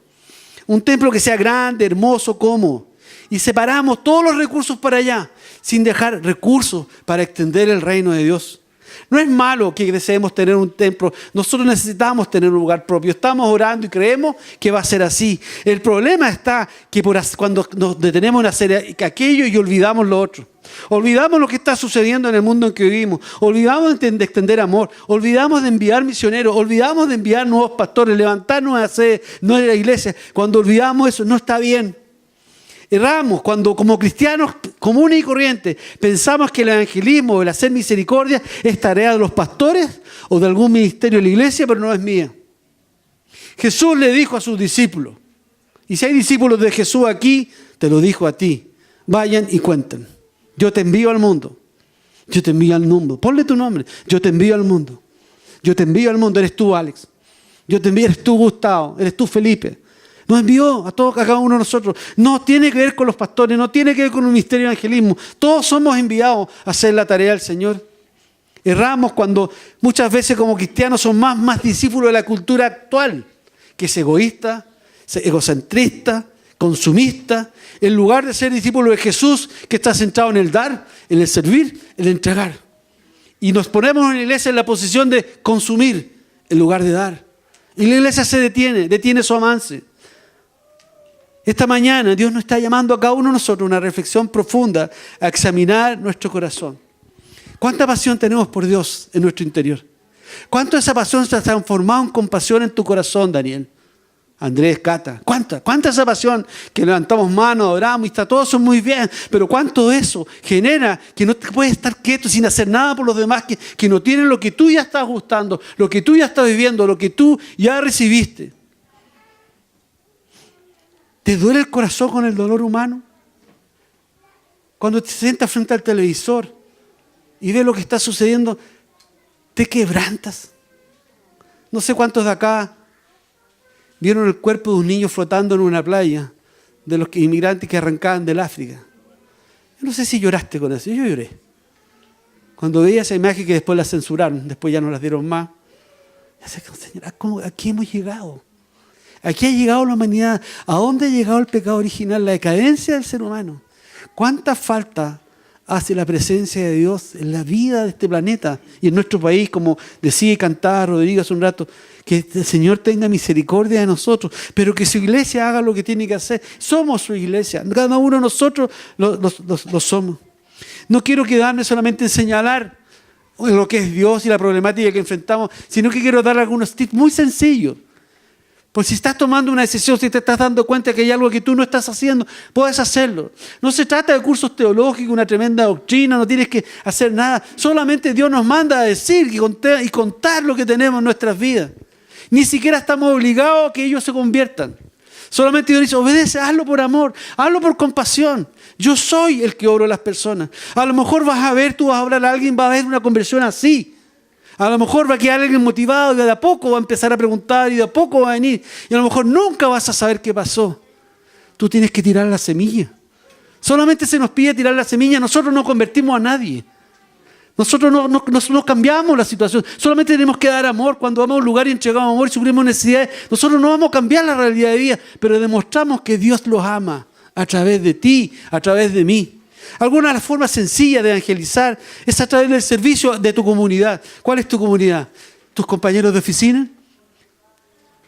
que sea grande, hermoso, cómodo, y separamos todos los recursos para allá, sin dejar recursos para extender el reino de Dios. No es malo que deseemos tener un templo. Nosotros necesitamos tener un lugar propio. Estamos orando y creemos que va a ser así. El problema está que cuando nos detenemos en hacer aquello y olvidamos lo otro. Olvidamos lo que está sucediendo en el mundo en que vivimos. Olvidamos de extender amor. Olvidamos de enviar misioneros. Olvidamos de enviar nuevos pastores. Levantar nuevas sedes, nueva iglesia. Cuando olvidamos eso, no está bien. Erramos cuando como cristianos comunes y corrientes pensamos que el evangelismo o el hacer misericordia es tarea de los pastores o de algún ministerio de la iglesia, pero no es mía. Jesús le dijo a sus discípulos, y si hay discípulos de Jesús aquí, te lo dijo a ti, vayan y cuenten. Yo te envío al mundo. Yo te envío al mundo. Ponle tu nombre. Yo te envío al mundo. Yo te envío al mundo. Eres tú, Alex. Yo te envío, eres tú, Gustavo. Eres tú, Felipe. Nos envió a todos, a cada uno de nosotros. No tiene que ver con los pastores, no tiene que ver con un ministerio de evangelismo. Todos somos enviados a hacer la tarea del Señor. Erramos cuando muchas veces como cristianos son más discípulos de la cultura actual, que es egoísta, egocentrista, consumista, en lugar de ser discípulos de Jesús, que está centrado en el dar, en el servir, en el entregar. Y nos ponemos en la iglesia en la posición de consumir en lugar de dar. Y la iglesia se detiene su avance. Esta mañana Dios nos está llamando a cada uno de nosotros a una reflexión profunda, a examinar nuestro corazón. ¿Cuánta pasión tenemos por Dios en nuestro interior? ¿Cuánto de esa pasión se ha transformado en compasión en tu corazón, Daniel? Andrés, Cata, ¿cuánta esa pasión que levantamos manos, adoramos y está todo eso muy bien? Pero ¿cuánto de eso genera que no te puedes estar quieto sin hacer nada por los demás que no tienen lo que tú ya estás gustando, lo que tú ya estás viviendo, lo que tú ya recibiste? ¿Te duele el corazón con el dolor humano? Cuando te sientas frente al televisor y ves lo que está sucediendo, te quebrantas. No sé cuántos de acá vieron el cuerpo de un niño flotando en una playa de los inmigrantes que arrancaban del África. Yo no sé si lloraste con eso, yo lloré. Cuando veía esa imagen que después la censuraron, después ya no las dieron más. Ya sé, Señor, ¿a qué hemos llegado? Aquí ha llegado la humanidad. ¿A dónde ha llegado el pecado original? La decadencia del ser humano. ¿Cuánta falta hace la presencia de Dios en la vida de este planeta y en nuestro país? Como decía y cantaba Rodrigo hace un rato, que el Señor tenga misericordia de nosotros, pero que su iglesia haga lo que tiene que hacer. Somos su iglesia. Cada uno de nosotros lo somos. No quiero quedarme solamente en señalar lo que es Dios y la problemática que enfrentamos, sino que quiero dar algunos tips muy sencillos. Pues si estás tomando una decisión, si te estás dando cuenta que hay algo que tú no estás haciendo, puedes hacerlo. No se trata de cursos teológicos, una tremenda doctrina, no tienes que hacer nada. Solamente Dios nos manda a decir y contar lo que tenemos en nuestras vidas. Ni siquiera estamos obligados a que ellos se conviertan. Solamente Dios dice, obedece, hazlo por amor, hazlo por compasión. Yo soy el que obro a las personas. A lo mejor tú vas a hablar a alguien, va a haber una conversión así. A lo mejor va a quedar alguien motivado y de a poco va a empezar a preguntar y de a poco va a venir. Y a lo mejor nunca vas a saber qué pasó. Tú tienes que tirar la semilla. Solamente se nos pide tirar la semilla. Nosotros no convertimos a nadie. Nosotros no cambiamos la situación. Solamente tenemos que dar amor. Cuando vamos a un lugar y entregamos amor y suprimos necesidades, nosotros no vamos a cambiar la realidad de vida, pero demostramos que Dios los ama a través de ti, a través de mí. Alguna de las formas sencillas de evangelizar es a través del servicio de tu comunidad. ¿Cuál es tu comunidad? ¿Tus compañeros de oficina?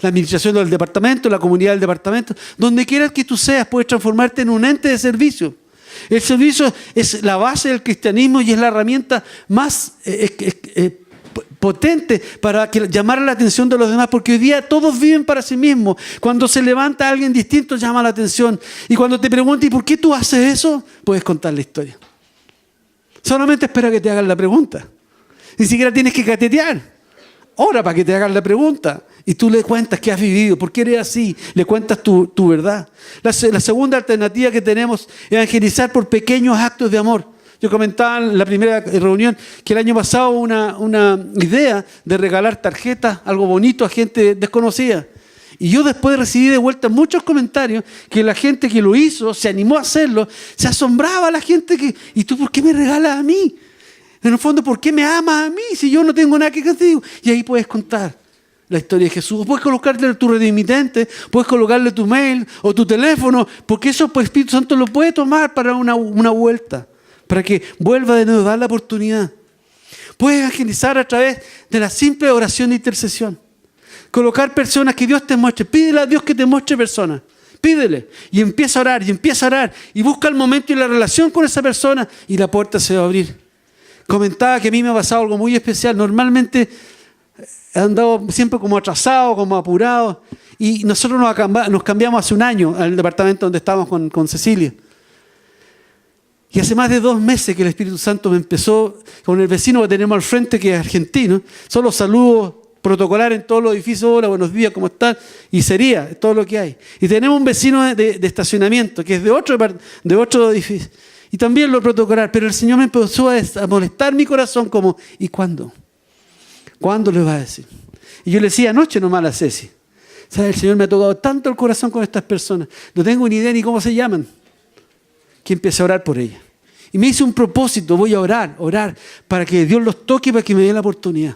¿La administración del departamento? ¿La comunidad del departamento? Donde quieras que tú seas, puedes transformarte en un ente de servicio. El servicio es la base del cristianismo y es la herramienta más potente para llamar la atención de los demás, porque hoy día todos viven para sí mismos. Cuando se levanta alguien distinto llama la atención, y cuando te preguntan ¿y por qué tú haces eso? Puedes contar la historia. Solamente espera que te hagan la pregunta. Ni siquiera tienes que catetear. Ora para que te hagan la pregunta Y tú le cuentas qué has vivido, por qué eres así, le cuentas tu verdad. La segunda alternativa que tenemos es evangelizar por pequeños actos de amor. Yo comentaba en la primera reunión que el año pasado una idea de regalar tarjetas, algo bonito a gente desconocida. Y yo después recibí de vuelta muchos comentarios que la gente que lo hizo, se animó a hacerlo, se asombraba a la gente que, ¿y tú por qué me regalas a mí? En el fondo, ¿por qué me amas a mí si yo no tengo nada que contigo? Y ahí puedes contar la historia de Jesús. Puedes colocarle tu remitente, puedes colocarle tu mail o tu teléfono, porque eso pues, Espíritu Santo lo puede tomar para una vuelta, para que vuelva de nuevo, dar la oportunidad. Puedes evangelizar a través de la simple oración de intercesión. Colocar personas que Dios te muestre. Pídele a Dios que te muestre personas. Pídele. Y empieza a orar, y empieza a orar. Y busca el momento y la relación con esa persona y la puerta se va a abrir. Comentaba que a mí me ha pasado algo muy especial. Normalmente he andado siempre como atrasado, como apurado. Y nosotros nos cambiamos hace un año al departamento donde estábamos con Cecilia. Y hace más de 2 meses que el Espíritu Santo me empezó con el vecino que tenemos al frente, que es argentino. Solo saludos protocolar en todos los edificios. Hola, buenos días, ¿cómo están? Y sería todo lo que hay. Y tenemos un vecino de estacionamiento que es de otro edificio. Y también lo protocolar. Pero el Señor me empezó a molestar mi corazón como, ¿y cuándo? ¿Cuándo le va a decir? Y yo le decía anoche nomás a la Ceci. ¿Sabes? El Señor me ha tocado tanto el corazón con estas personas. No tengo ni idea ni cómo se llaman. Que empecé a orar por ellas. Y me hice un propósito, voy a orar para que Dios los toque y para que me dé la oportunidad.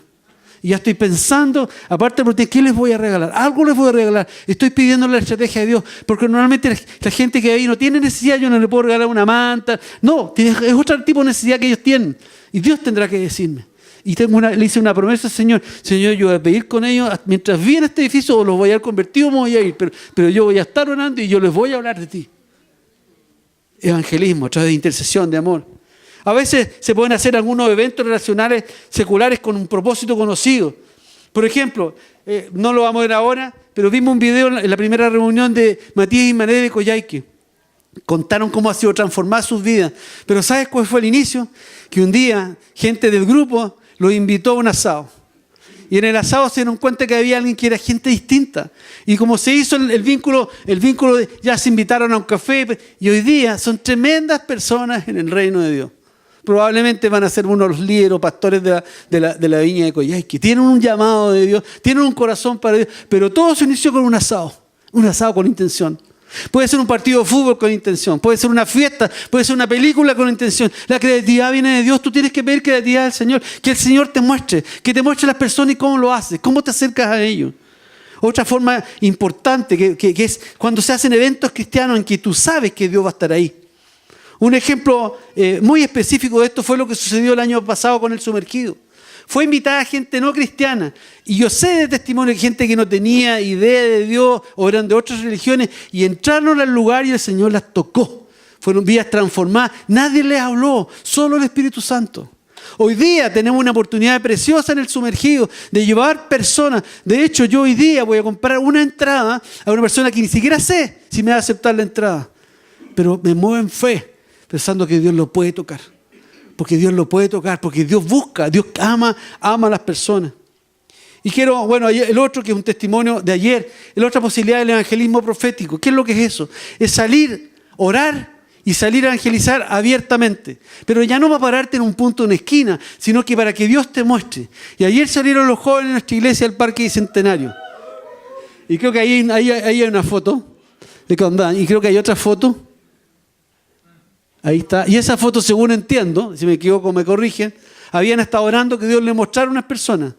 Y ya estoy pensando, aparte de ¿qué les voy a regalar? Algo les voy a regalar. Estoy pidiendo la estrategia de Dios, porque normalmente la gente que ahí no tiene necesidad, yo no le puedo regalar una manta. No, es otro tipo de necesidad que ellos tienen. Y Dios tendrá que decirme. Y le hice una promesa al Señor. Señor, yo voy a pedir con ellos, mientras viene este edificio, o los voy a haber convertido o me voy a ir. Pero yo voy a estar orando y yo les voy a hablar de ti. Evangelismo, a través de intercesión, de amor. A veces se pueden hacer algunos eventos relacionales seculares con un propósito conocido. Por ejemplo, no lo vamos a ver ahora, pero vimos un video en la primera reunión de Matías y Mané de Coyhaique. Contaron cómo ha sido transformada sus vidas. Pero ¿sabes cuál fue el inicio? Que un día, gente del grupo los invitó a un asado. Y en el asado se dieron cuenta que había alguien que era gente distinta. Y como se hizo el vínculo ya se invitaron a un café. Y hoy día son tremendas personas en el reino de Dios. Probablemente van a ser uno de los líderes o pastores de la viña de Coyhaique. Tienen un llamado de Dios, tienen un corazón para Dios. Pero todo se inició con un asado con intención. Puede ser un partido de fútbol con intención, puede ser una fiesta, puede ser una película con intención. La creatividad viene de Dios, tú tienes que pedir creatividad al Señor, que el Señor te muestre, que te muestre las personas y cómo lo haces, cómo te acercas a ellos. Otra forma importante que es cuando se hacen eventos cristianos en que tú sabes que Dios va a estar ahí. Un ejemplo muy específico de esto fue lo que sucedió el año pasado con el Sumergido. Fue invitada gente no cristiana. Y yo sé de testimonio de gente que no tenía idea de Dios o eran de otras religiones y entraron al lugar y el Señor las tocó. Fueron vidas transformadas. Nadie les habló, solo el Espíritu Santo. Hoy día tenemos una oportunidad preciosa en el Sumergido de llevar personas. De hecho, yo hoy día voy a comprar una entrada a una persona que ni siquiera sé si me va a aceptar la entrada. Pero me muevo en fe, pensando que Dios lo puede tocar. Porque Dios lo puede tocar, porque Dios busca, Dios ama a las personas. Y quiero, el otro que es un testimonio de ayer, la otra posibilidad del evangelismo profético. ¿Qué es lo que es eso? Es salir, orar y salir a evangelizar abiertamente. Pero ya no para pararte en un punto, en una esquina, sino que para que Dios te muestre. Y ayer salieron los jóvenes de nuestra iglesia al Parque Bicentenario. Y creo que ahí hay una foto de Condán. Y creo que hay otra foto. Ahí está. Y esa foto, según entiendo, si me equivoco me corrigen, habían estado orando que Dios le mostrara a unas personas.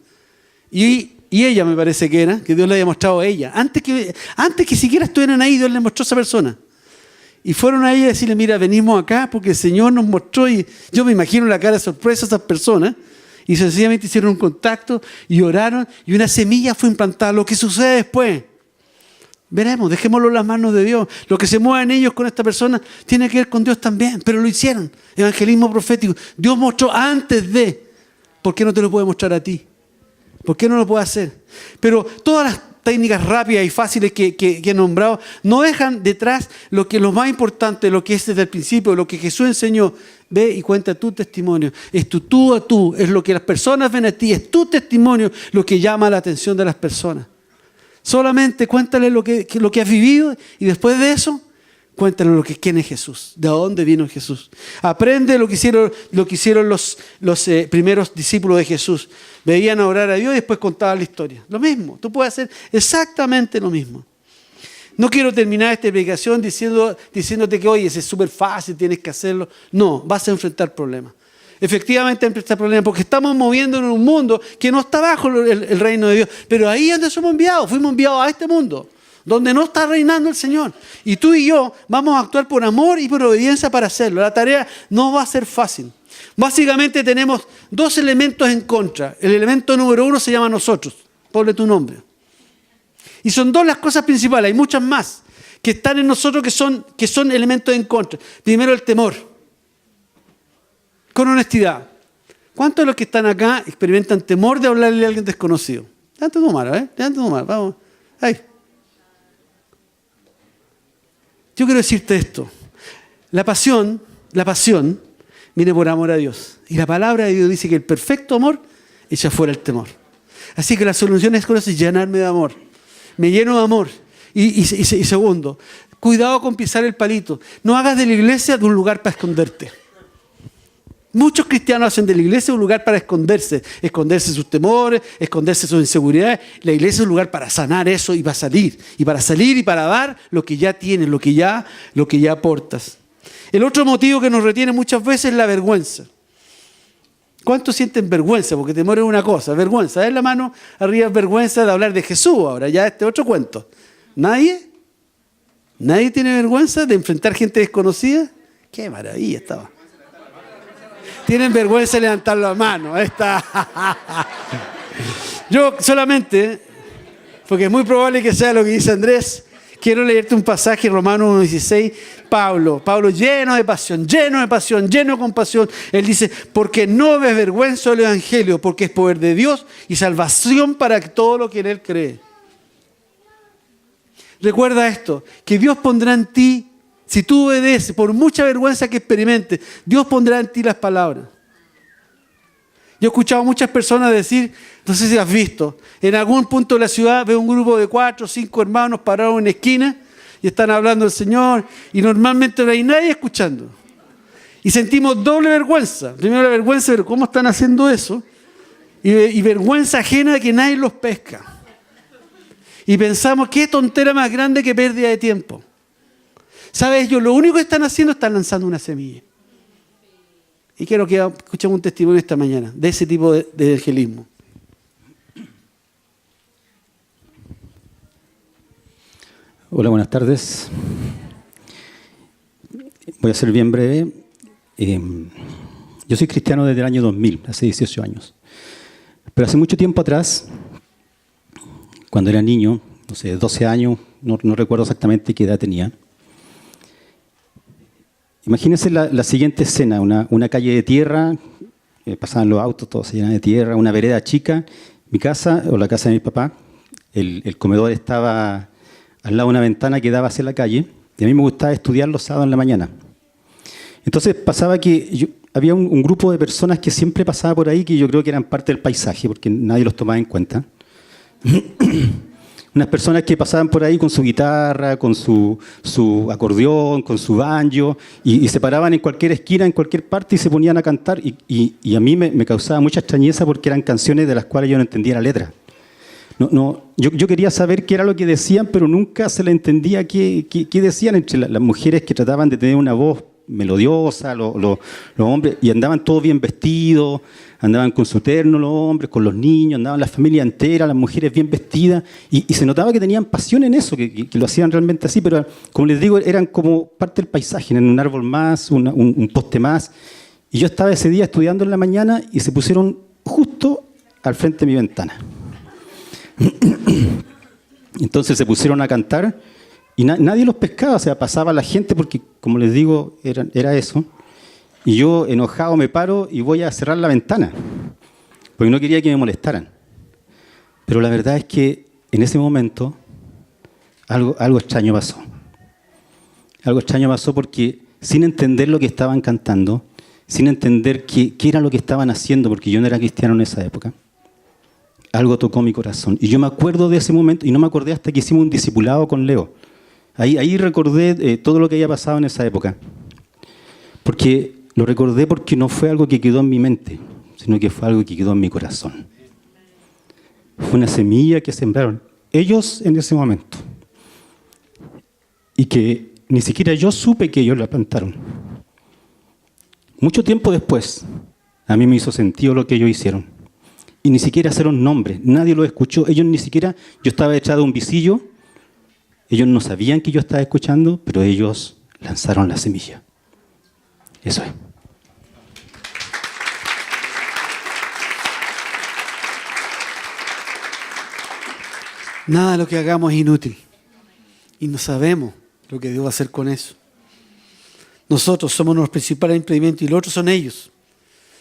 Y ella me parece que era, que Dios le había mostrado a ella. Antes que siquiera estuvieran ahí, Dios le mostró a esa persona. Y fueron a ella a decirle, mira, venimos acá porque el Señor nos mostró. Y yo me imagino la cara de sorpresa de esas personas. Y sencillamente hicieron un contacto y oraron. Y una semilla fue implantada. Lo que sucede después, veremos, dejémoslo en las manos de Dios. Lo que se mueva en ellos con esta persona tiene que ver con Dios también. Pero lo hicieron. Evangelismo profético. Dios mostró antes de. ¿Por qué no te lo puede mostrar a ti? ¿Por qué no lo puede hacer? Pero todas las técnicas rápidas y fáciles que he nombrado no dejan detrás lo más importante, lo que es desde el principio, lo que Jesús enseñó. Ve y cuenta tu testimonio. Es tu tú a tú. Es lo que las personas ven a ti. Es tu testimonio lo que llama la atención de las personas. Solamente cuéntale lo que has vivido y después de eso, cuéntale quién es Jesús, de dónde vino Jesús. Aprende lo que hicieron los primeros discípulos de Jesús. Veían a orar a Dios y después contaban la historia. Lo mismo, tú puedes hacer exactamente lo mismo. No quiero terminar esta predicación diciéndote que, oye, es súper fácil, tienes que hacerlo. No, vas a enfrentar problemas. Efectivamente enfrentar problemas porque estamos moviendo en un mundo que no está bajo el reino de Dios. Pero ahí es donde somos enviados, fuimos enviados a este mundo, donde no está reinando el Señor. Y tú y yo vamos a actuar por amor y por obediencia para hacerlo. La tarea no va a ser fácil. Básicamente tenemos dos elementos en contra. El elemento número 1 se llama nosotros. Ponle tu nombre. Y son dos las cosas principales. Hay muchas más que están en nosotros que son elementos en contra. Primero, el temor. Con honestidad. ¿Cuántos de los que están acá experimentan temor de hablarle a alguien desconocido? Levanta tu mano, Levanta tu mano. Vamos. Ahí. Yo quiero decirte esto. La pasión viene por amor a Dios. Y la palabra de Dios dice que el perfecto amor echa fuera el temor. Así que la solución es llenarme de amor. Me lleno de amor. Y segundo, cuidado con pisar el palito. No hagas de la iglesia de un lugar para esconderte. Muchos cristianos hacen de la iglesia un lugar para esconderse sus temores, esconderse sus inseguridades. La iglesia es un lugar para sanar eso y para salir y para dar lo que ya tienes, lo que ya aportas. El otro motivo que nos retiene muchas veces es la vergüenza. ¿Cuántos sienten vergüenza? Porque temor es una cosa, vergüenza. La mano arriba, vergüenza de hablar de Jesús ahora, ya este otro cuento. ¿Nadie? ¿Nadie tiene vergüenza de enfrentar gente desconocida? ¡Qué maravilla estaba! Tienen vergüenza de levantar la mano. Ahí está. Yo solamente, porque es muy probable que sea lo que dice Andrés, quiero leerte un pasaje en Romanos 1:16. Pablo lleno de pasión, lleno de compasión. Él dice, porque no me avergüenzo del evangelio, porque es poder de Dios y salvación para todo lo que en él cree. Recuerda esto, que Dios pondrá en ti, si tú obedeces, por mucha vergüenza que experimentes, Dios pondrá en ti las palabras. Yo he escuchado a muchas personas decir, no sé si has visto, en algún punto de la ciudad veo un grupo de 4 o 5 hermanos parados en una esquina y están hablando del Señor y normalmente no hay nadie escuchando. Y sentimos doble vergüenza. Primero la vergüenza de cómo están haciendo eso y vergüenza ajena de que nadie los pesca. Y pensamos, qué tontera más grande que pérdida de tiempo. ¿Sabes? Ellos lo único que están haciendo es lanzando una semilla. Y quiero que escuchemos un testimonio esta mañana de ese tipo de evangelismo. Hola, buenas tardes. Voy a ser bien breve. Yo soy cristiano desde el año 2000, hace 18 años. Pero hace mucho tiempo atrás, cuando era niño, no sé, 12 años, no recuerdo exactamente qué edad tenía. Imagínense la siguiente escena, una calle de tierra, pasaban los autos, todo se llenaba de tierra, una vereda chica, mi casa o la casa de mi papá, el comedor estaba al lado de una ventana que daba hacia la calle, y a mí me gustaba estudiar los sábados en la mañana. Entonces pasaba que había un grupo de personas que siempre pasaba por ahí, que yo creo que eran parte del paisaje, porque nadie los tomaba en cuenta. Unas personas que pasaban por ahí con su guitarra, con su acordeón, con su banjo, y se paraban en cualquier esquina, en cualquier parte, y se ponían a cantar. Y a mí me causaba mucha extrañeza porque eran canciones de las cuales yo no entendía la letra. Yo quería saber qué era lo que decían, pero nunca se le entendía qué decían entre las mujeres que trataban de tener una voz melodiosa, los hombres, y andaban todos bien vestidos, andaban con su terno los hombres, con los niños, andaban la familia entera, las mujeres bien vestidas, y se notaba que tenían pasión en eso, que lo hacían realmente así, pero como les digo, eran como parte del paisaje, en un árbol más, un poste más, y yo estaba ese día estudiando en la mañana y se pusieron justo al frente de mi ventana. Entonces se pusieron a cantar y nadie los pescaba, o sea, pasaba la gente porque, como les digo, era eso. Y yo, enojado, me paro y voy a cerrar la ventana, porque no quería que me molestaran. Pero la verdad es que en ese momento algo extraño pasó. Algo extraño pasó porque, sin entender lo que estaban cantando, sin entender qué era lo que estaban haciendo, porque yo no era cristiano en esa época, algo tocó mi corazón. Y yo me acuerdo de ese momento, y no me acordé hasta que hicimos un discipulado con Leo. Ahí recordé todo lo que había pasado en esa época. Porque lo recordé porque no fue algo que quedó en mi mente, sino que fue algo que quedó en mi corazón. Fue una semilla que sembraron ellos en ese momento. Y que ni siquiera yo supe que ellos la plantaron. Mucho tiempo después, a mí me hizo sentido lo que ellos hicieron. Y ni siquiera hicieron nombre, nadie lo escuchó. Ellos ni siquiera, yo estaba echado a un visillo, ellos no sabían que yo estaba escuchando, pero ellos lanzaron la semilla. Eso es. Nada de lo que hagamos es inútil. Y no sabemos lo que Dios va a hacer con eso. Nosotros somos los principales impedimentos y los otros son ellos.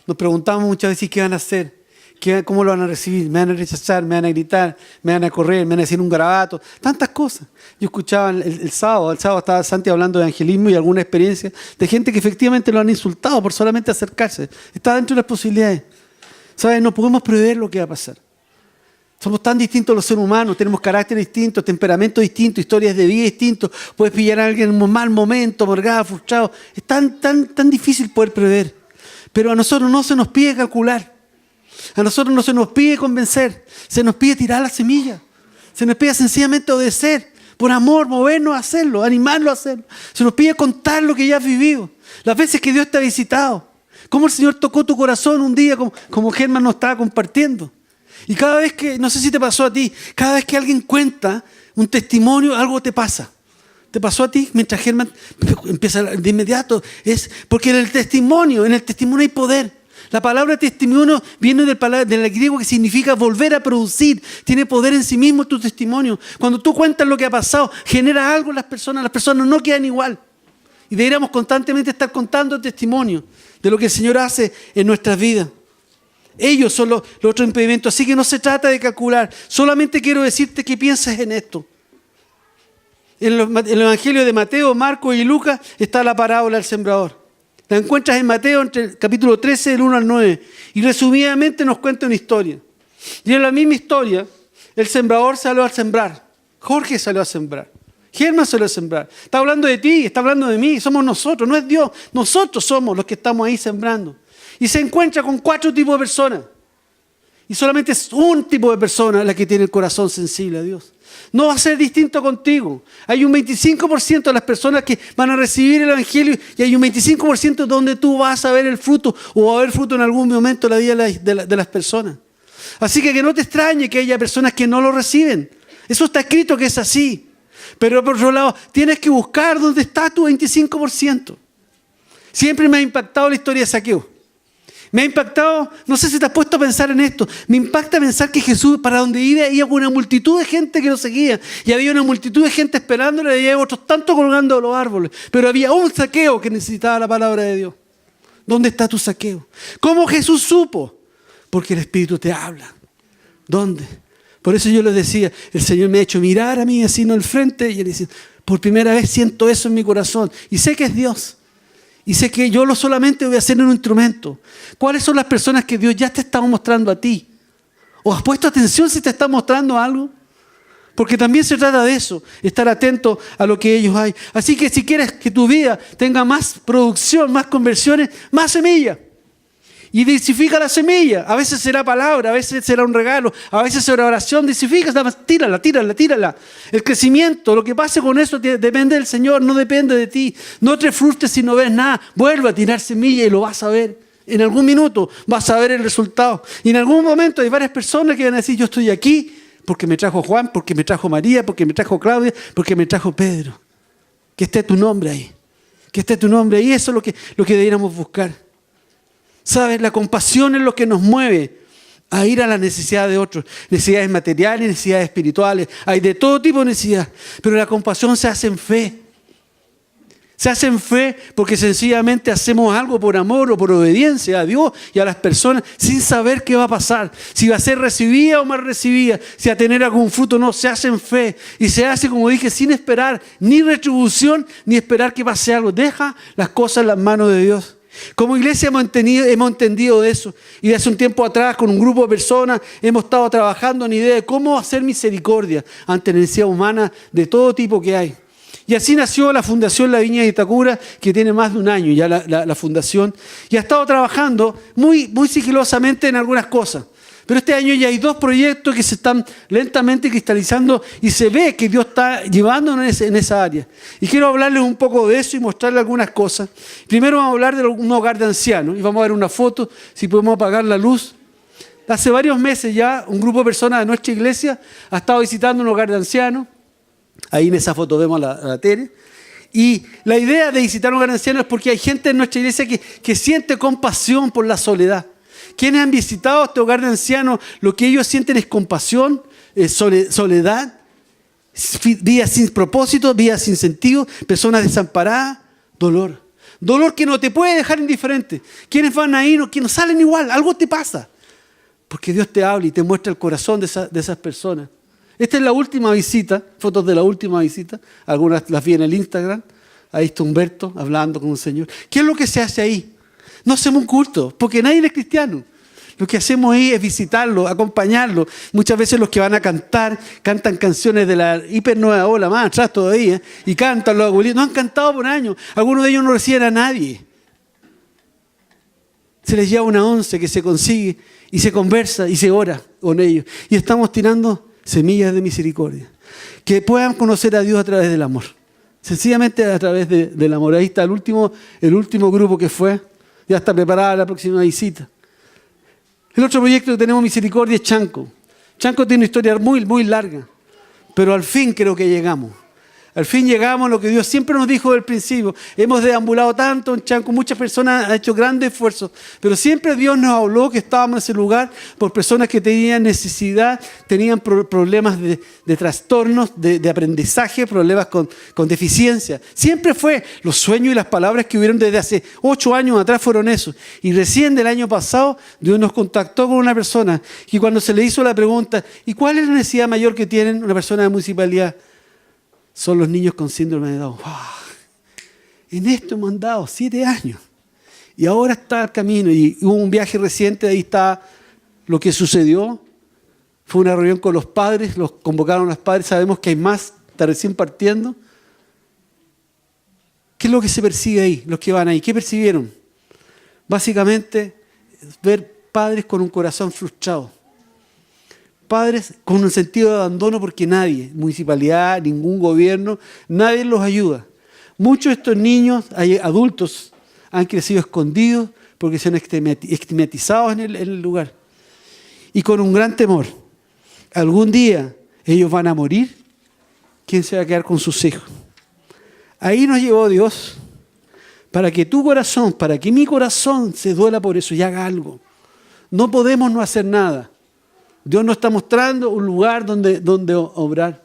Nos preguntamos muchas veces qué van a hacer, cómo lo van a recibir, me van a rechazar, me van a gritar, me van a correr, me van a decir un garabato, tantas cosas. Yo escuchaba el sábado estaba Santi hablando de evangelismo y alguna experiencia de gente que efectivamente lo han insultado por solamente acercarse. Está dentro de las posibilidades. ¿Sabes? No podemos prever lo que va a pasar. Somos tan distintos los seres humanos, tenemos caracteres distintos, temperamentos distintos, historias de vida distintos. Puedes pillar a alguien en un mal momento, amargado, frustrado. Es tan difícil poder prever. Pero a nosotros no se nos pide calcular. A nosotros no se nos pide convencer. Se nos pide tirar la semilla. Se nos pide sencillamente obedecer. Por amor, movernos a hacerlo, animarlo a hacerlo. Se nos pide contar lo que ya has vivido. Las veces que Dios te ha visitado. Cómo el Señor tocó tu corazón un día, como Germán nos estaba compartiendo. Y cada vez que, no sé si te pasó a ti, cada vez que alguien cuenta un testimonio, algo te pasa. ¿Te pasó a ti? Mientras Germán empieza de inmediato. Es porque en el testimonio hay poder. La palabra testimonio viene del griego que significa volver a producir. Tiene poder en sí mismo tu testimonio. Cuando tú cuentas lo que ha pasado, genera algo en las personas no quedan igual. Y deberíamos constantemente estar contando testimonio de lo que el Señor hace en nuestras vidas. Ellos son los otros impedimentos, así que no se trata de calcular. Solamente quiero decirte que pienses en esto. En el Evangelio de Mateo, Marcos y Lucas está la parábola del sembrador. La encuentras en Mateo, entre el capítulo 13, del 1 al 9. Y resumidamente nos cuenta una historia. Y en la misma historia, el sembrador salió a sembrar. Jorge salió a sembrar. Germán salió a sembrar. Está hablando de ti, está hablando de mí. Somos nosotros, no es Dios. Nosotros somos los que estamos ahí sembrando. Y se encuentra con 4 tipos de personas. Y solamente es un tipo de persona la que tiene el corazón sensible a Dios. No va a ser distinto contigo. Hay un 25% de las personas que van a recibir el Evangelio y hay un 25% donde tú vas a ver el fruto o va a haber fruto en algún momento en la vida de las personas. Así que no te extrañe que haya personas que no lo reciben. Eso está escrito que es así. Pero por otro lado, tienes que buscar dónde está tu 25%. Siempre me ha impactado la historia de Zaqueo. Me ha impactado, no sé si te has puesto a pensar en esto, me impacta pensar que Jesús, para donde iba una multitud de gente que lo seguía, y había una multitud de gente esperándole, y había otros tantos colgando de los árboles, pero había un Zaqueo que necesitaba la palabra de Dios. ¿Dónde está tu Zaqueo? ¿Cómo Jesús supo? Porque el Espíritu te habla. ¿Dónde? Por eso yo les decía, el Señor me ha hecho mirar a mí así en el frente, y él dice, por primera vez siento eso en mi corazón, y sé que es Dios. Y sé que yo solamente voy a ser un instrumento. ¿Cuáles son las personas que Dios ya te está mostrando a ti? ¿O has puesto atención si te está mostrando algo? Porque también se trata de eso, estar atento a lo que ellos hay. Así que si quieres que tu vida tenga más producción, más conversiones, más semilla. Y diversifica la semilla. A veces será palabra, a veces será un regalo, a veces será oración. Diversifica, tírala. El crecimiento, lo que pase con eso depende del Señor, no depende de ti. No te frustres si no ves nada. Vuelve a tirar semilla y lo vas a ver. En algún minuto vas a ver el resultado. Y en algún momento hay varias personas que van a decir, yo estoy aquí porque me trajo Juan, porque me trajo María, porque me trajo Claudia, porque me trajo Pedro. Que esté tu nombre ahí. Que esté tu nombre ahí. Eso es lo que deberíamos buscar. ¿Sabes? La compasión es lo que nos mueve a ir a las necesidades de otros. Necesidades materiales, necesidades espirituales. Hay de todo tipo de necesidades. Pero la compasión se hace en fe. Se hace en fe porque sencillamente hacemos algo por amor o por obediencia a Dios y a las personas sin saber qué va a pasar. Si va a ser recibida o mal recibida. Si va a tener algún fruto o no. Se hace en fe. Y se hace, como dije, sin esperar ni retribución ni esperar que pase algo. Deja las cosas en las manos de Dios. Como iglesia hemos entendido eso. Y de hace un tiempo atrás, con un grupo de personas, hemos estado trabajando en idea de cómo hacer misericordia ante la necesidad humana de todo tipo que hay. Y así nació la Fundación La Viña de Itacura, que tiene más de un año ya la fundación. Y ha estado trabajando muy sigilosamente en algunas cosas. Pero este año ya hay 2 proyectos que se están lentamente cristalizando y se ve que Dios está llevándonos en esa área. Y quiero hablarles un poco de eso y mostrarles algunas cosas. Primero vamos a hablar de un hogar de ancianos y vamos a ver una foto, si podemos apagar la luz. Hace varios meses ya un grupo de personas de nuestra iglesia ha estado visitando un hogar de ancianos. Ahí en esa foto vemos a la Tere. Y la idea de visitar un hogar de ancianos es porque hay gente en nuestra iglesia que siente compasión por la soledad. Quienes han visitado este hogar de ancianos, lo que ellos sienten es compasión, soledad, vidas sin propósito, vidas sin sentido, personas desamparadas, dolor. Dolor que no te puede dejar indiferente. Quienes van ahí, que no salen igual, algo te pasa. Porque Dios te habla y te muestra el corazón de esas personas. Esta es la última visita, fotos de la última visita. Algunas las vi en el Instagram. Ahí está Humberto hablando con un señor. ¿Qué es lo que se hace ahí? No hacemos un culto, porque nadie es cristiano. Lo que hacemos ahí es visitarlo, acompañarlo. Muchas veces los que van a cantar, cantan canciones de la hiper nueva ola, más atrás todavía, y cantan los abuelitos. No han cantado por años. Algunos de ellos no reciben a nadie. Se les lleva una once que se consigue y se conversa y se ora con ellos. Y estamos tirando semillas de misericordia. Que puedan conocer a Dios a través del amor. Sencillamente a través del amor. Ahí está el último grupo que fue. Ya está preparada la próxima visita. El otro proyecto que tenemos misericordia es Chanco. Chanco tiene una historia muy larga, pero al fin creo que llegamos. Al fin llegamos a lo que Dios siempre nos dijo del principio. Hemos deambulado tanto en Chanco, muchas personas han hecho grandes esfuerzos, pero siempre Dios nos habló que estábamos en ese lugar por personas que tenían necesidad, tenían problemas de trastornos, de aprendizaje, problemas con deficiencia. Siempre fue los sueños y las palabras que hubieron desde hace 8 años atrás fueron esos. Y recién del año pasado Dios nos contactó con una persona y cuando se le hizo la pregunta, ¿y cuál es la necesidad mayor que tienen una persona de municipalidad? Son los niños con síndrome de Down. ¡Wow! En esto hemos andado 7 años. Y ahora está el camino. Y hubo un viaje reciente, ahí está lo que sucedió. Fue una reunión con los padres, los convocaron los padres. Sabemos que hay más, está recién partiendo. ¿Qué es lo que se persigue ahí, los que van ahí? ¿Qué percibieron? Básicamente, ver padres con un corazón frustrado. Padres con un sentido de abandono porque nadie, municipalidad, ningún gobierno, nadie los ayuda. Muchos de estos niños, adultos, han crecido escondidos porque se han estigmatizados en el lugar. Y con un gran temor. Algún día ellos van a morir. ¿Quién se va a quedar con sus hijos? Ahí nos llevó Dios para que tu corazón, para que mi corazón se duela por eso y haga algo. No podemos no hacer nada. Dios nos está mostrando un lugar donde obrar.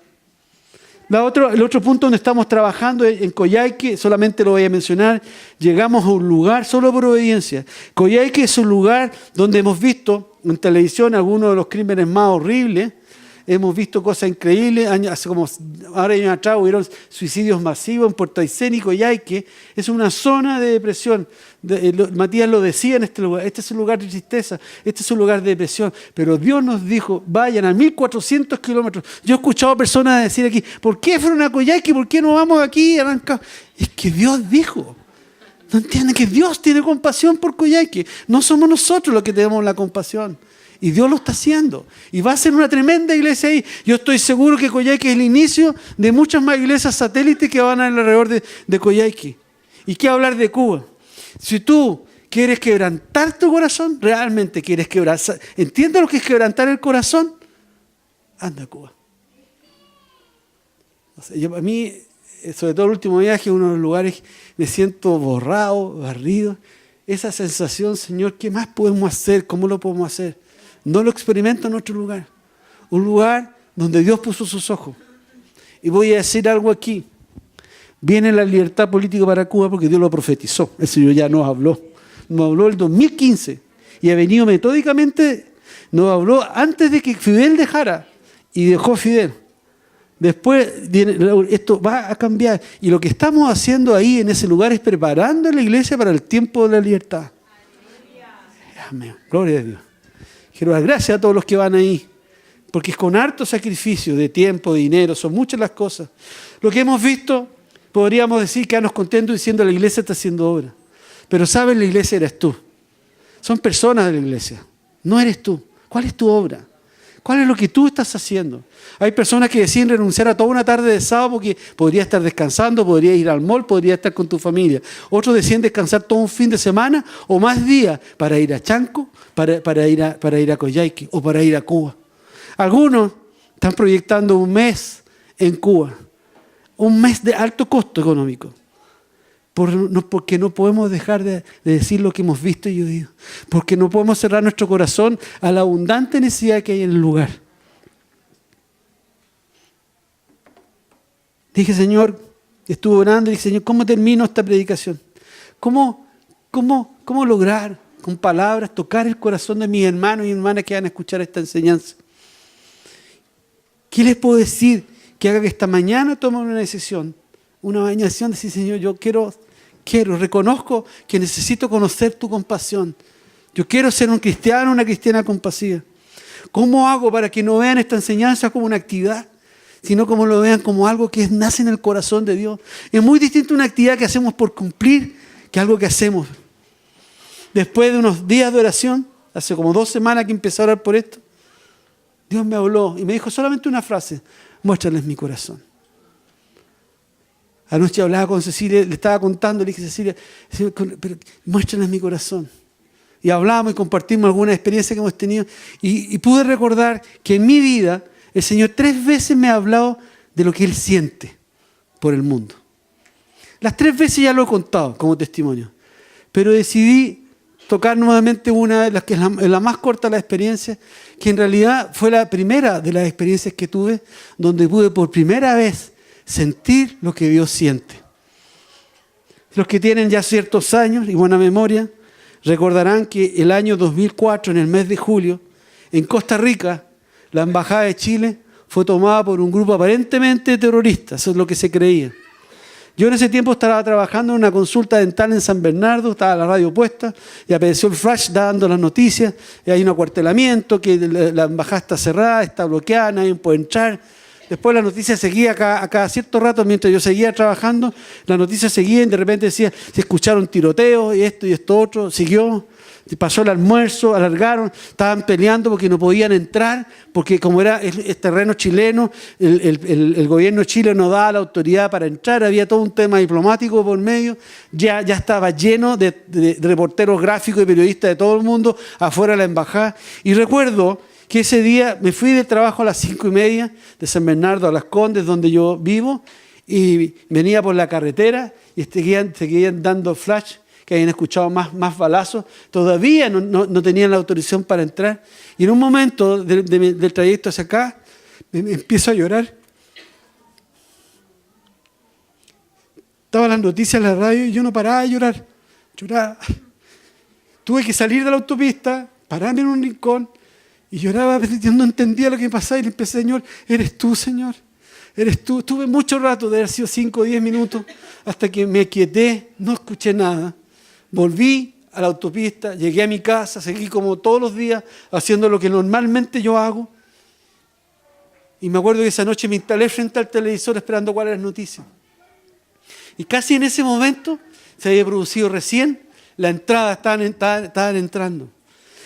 El otro punto donde estamos trabajando es en Coyhaique, solamente lo voy a mencionar. Llegamos a un lugar solo por obediencia. Coyhaique es un lugar donde hemos visto en televisión algunos de los crímenes más horribles. Hemos visto cosas increíbles. Hace como ahora años atrás hubieron suicidios masivos en Puerto Aysén y Coyhaique. Es una zona de depresión. Matías lo decía en este lugar. Este es un lugar de tristeza. Este es un lugar de depresión. Pero Dios nos dijo, vayan a 1400 kilómetros. Yo he escuchado personas decir aquí, ¿por qué fueron a Coyhaique? ¿Por qué no vamos aquí a Rancagua? Es que Dios dijo. ¿No entienden que Dios tiene compasión por Coyhaique? No somos nosotros los que tenemos la compasión. Y Dios lo está haciendo. Y va a ser una tremenda iglesia ahí. Yo estoy seguro que Coyhaique es el inicio de muchas más iglesias satélites que van alrededor de Coyhaique. ¿Y qué hablar de Cuba? Si tú quieres quebrantar tu corazón, realmente quieres quebrantar, ¿entiendes lo que es quebrantar el corazón? Anda a Cuba. O sea, a mí, sobre todo el último viaje, uno de los lugares me siento borrado, barrido. Esa sensación, Señor, ¿qué más podemos hacer? ¿Cómo lo podemos hacer? No lo experimento en otro lugar. Un lugar donde Dios puso sus ojos. Y voy a decir algo aquí. Viene la libertad política para Cuba porque Dios lo profetizó. El Señor ya nos habló. Nos habló el 2015. Y ha venido metódicamente, nos habló antes de que Fidel dejara. Y dejó Fidel. Después esto va a cambiar. Y lo que estamos haciendo ahí en ese lugar es preparando a la iglesia para el tiempo de la libertad. Amén. Gloria a Dios. Quiero dar gracias a todos los que van ahí. Porque es con harto sacrificio de tiempo, de dinero, son muchas las cosas. Lo que hemos visto, podríamos decir, quedarnos contentos diciendo la iglesia está haciendo obra. Pero sabes, la iglesia eres tú. Son personas de la iglesia. No eres tú. ¿Cuál es tu obra? ¿Cuál es lo que tú estás haciendo? Hay personas que deciden renunciar a toda una tarde de sábado porque podría estar descansando, podría ir al mall, podría estar con tu familia. Otros deciden descansar todo un fin de semana o más días para ir a Chanco, para ir a Coyhaique o para ir a Cuba. Algunos están proyectando un mes en Cuba, un mes de alto costo económico. Porque no podemos dejar de decir lo que hemos visto y oído. Porque no podemos cerrar nuestro corazón a la abundante necesidad que hay en el lugar. Dije, Señor, estuve orando y dije, Señor, ¿cómo termino esta predicación? ¿Cómo lograr con palabras tocar el corazón de mis hermanos y hermanas que van a escuchar esta enseñanza? ¿Qué les puedo decir que haga que esta mañana tomen una decisión? Una decisión de decir, Señor, yo quiero, reconozco que necesito conocer tu compasión. Yo quiero ser un cristiano, una cristiana compasiva. ¿Cómo hago para que no vean esta enseñanza como una actividad, sino como lo vean como algo que nace en el corazón de Dios? Es muy distinto una actividad que hacemos por cumplir que algo que hacemos. Después de unos días de oración, hace como 2 semanas que empecé a orar por esto, Dios me habló y me dijo solamente una frase: muéstrales mi corazón. Anoche hablaba con Cecilia, le estaba contando, le dije, Cecilia, pero muéstrales mi corazón. Y hablamos y compartimos algunas experiencias que hemos tenido y pude recordar que en mi vida el Señor 3 veces me ha hablado de lo que Él siente por el mundo. Las 3 veces ya lo he contado como testimonio, pero decidí tocar nuevamente una de las que es la más corta de las experiencias, que en realidad fue la primera de las experiencias que tuve, donde pude por primera vez sentir lo que Dios siente. Los que tienen ya ciertos años y buena memoria recordarán que el año 2004, en el mes de julio, en Costa Rica, la embajada de Chile fue tomada por un grupo aparentemente terrorista. Eso es lo que se creía. Yo en ese tiempo estaba trabajando en una consulta dental en San Bernardo, estaba la radio puesta y apareció el flash dando las noticias, y hay un acuartelamiento, que la embajada está cerrada, está bloqueada, nadie puede entrar. Después la noticia seguía a cada cierto rato, mientras yo seguía trabajando, la noticia seguía y de repente decía, se escucharon tiroteos y esto otro, siguió. Pasó el almuerzo, alargaron, estaban peleando porque no podían entrar, porque como era el terreno chileno, el gobierno de Chile no daba la autoridad para entrar, había todo un tema diplomático por medio, ya estaba lleno de reporteros gráficos y periodistas de todo el mundo afuera de la embajada. Y recuerdo que ese día me fui de trabajo a las 5:30 de San Bernardo a Las Condes, donde yo vivo, y venía por la carretera y seguían dando flash, que habían escuchado más balazos, todavía no tenían la autorización para entrar. Y en un momento del trayecto hacia acá, me empiezo a llorar. Estaban las noticias en la radio y yo no paraba de llorar. Lloraba. Tuve que salir de la autopista, pararme en un rincón y lloraba, yo no entendía lo que pasaba y le empecé, Señor, eres tú, Señor. Eres tú. Tuve mucho rato, de haber sido 5 o 10 minutos, hasta que me quieté, no escuché nada. Volví a la autopista, llegué a mi casa, seguí como todos los días haciendo lo que normalmente yo hago. Y me acuerdo que esa noche me instalé frente al televisor esperando cuáles eran las noticias. Y casi en ese momento se había producido recién la entrada, estaban entrando.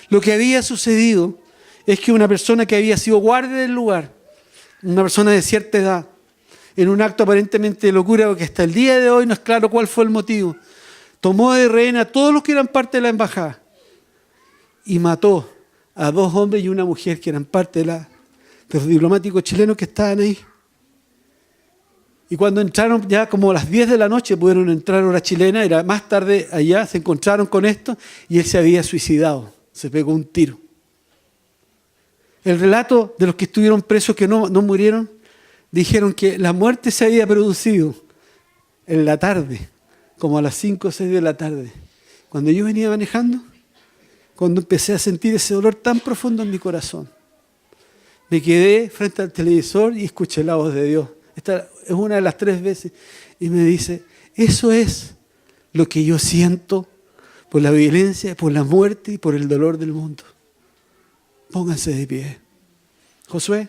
Lo que había sucedido es que una persona que había sido guardia del lugar, una persona de cierta edad, en un acto aparentemente de locura, porque hasta el día de hoy no es claro cuál fue el motivo, tomó de rehén a todos los que eran parte de la embajada y mató a 2 hombres y una mujer que eran parte de los diplomáticos chilenos que estaban ahí. Y cuando entraron, ya como a las 10 de la noche pudieron entrar hora chilena, era más tarde allá, se encontraron con esto y él se había suicidado, se pegó un tiro. El relato de los que estuvieron presos que no murieron, dijeron que la muerte se había producido en la tarde, como a las 5 o 6 de la tarde. Cuando yo venía manejando, cuando empecé a sentir ese dolor tan profundo en mi corazón. me quedé frente al televisor y escuché la voz de Dios. Esta es una de las 3 veces. Y me dice, eso es lo que yo siento por la violencia, por la muerte y por el dolor del mundo. Pónganse de pie. Josué.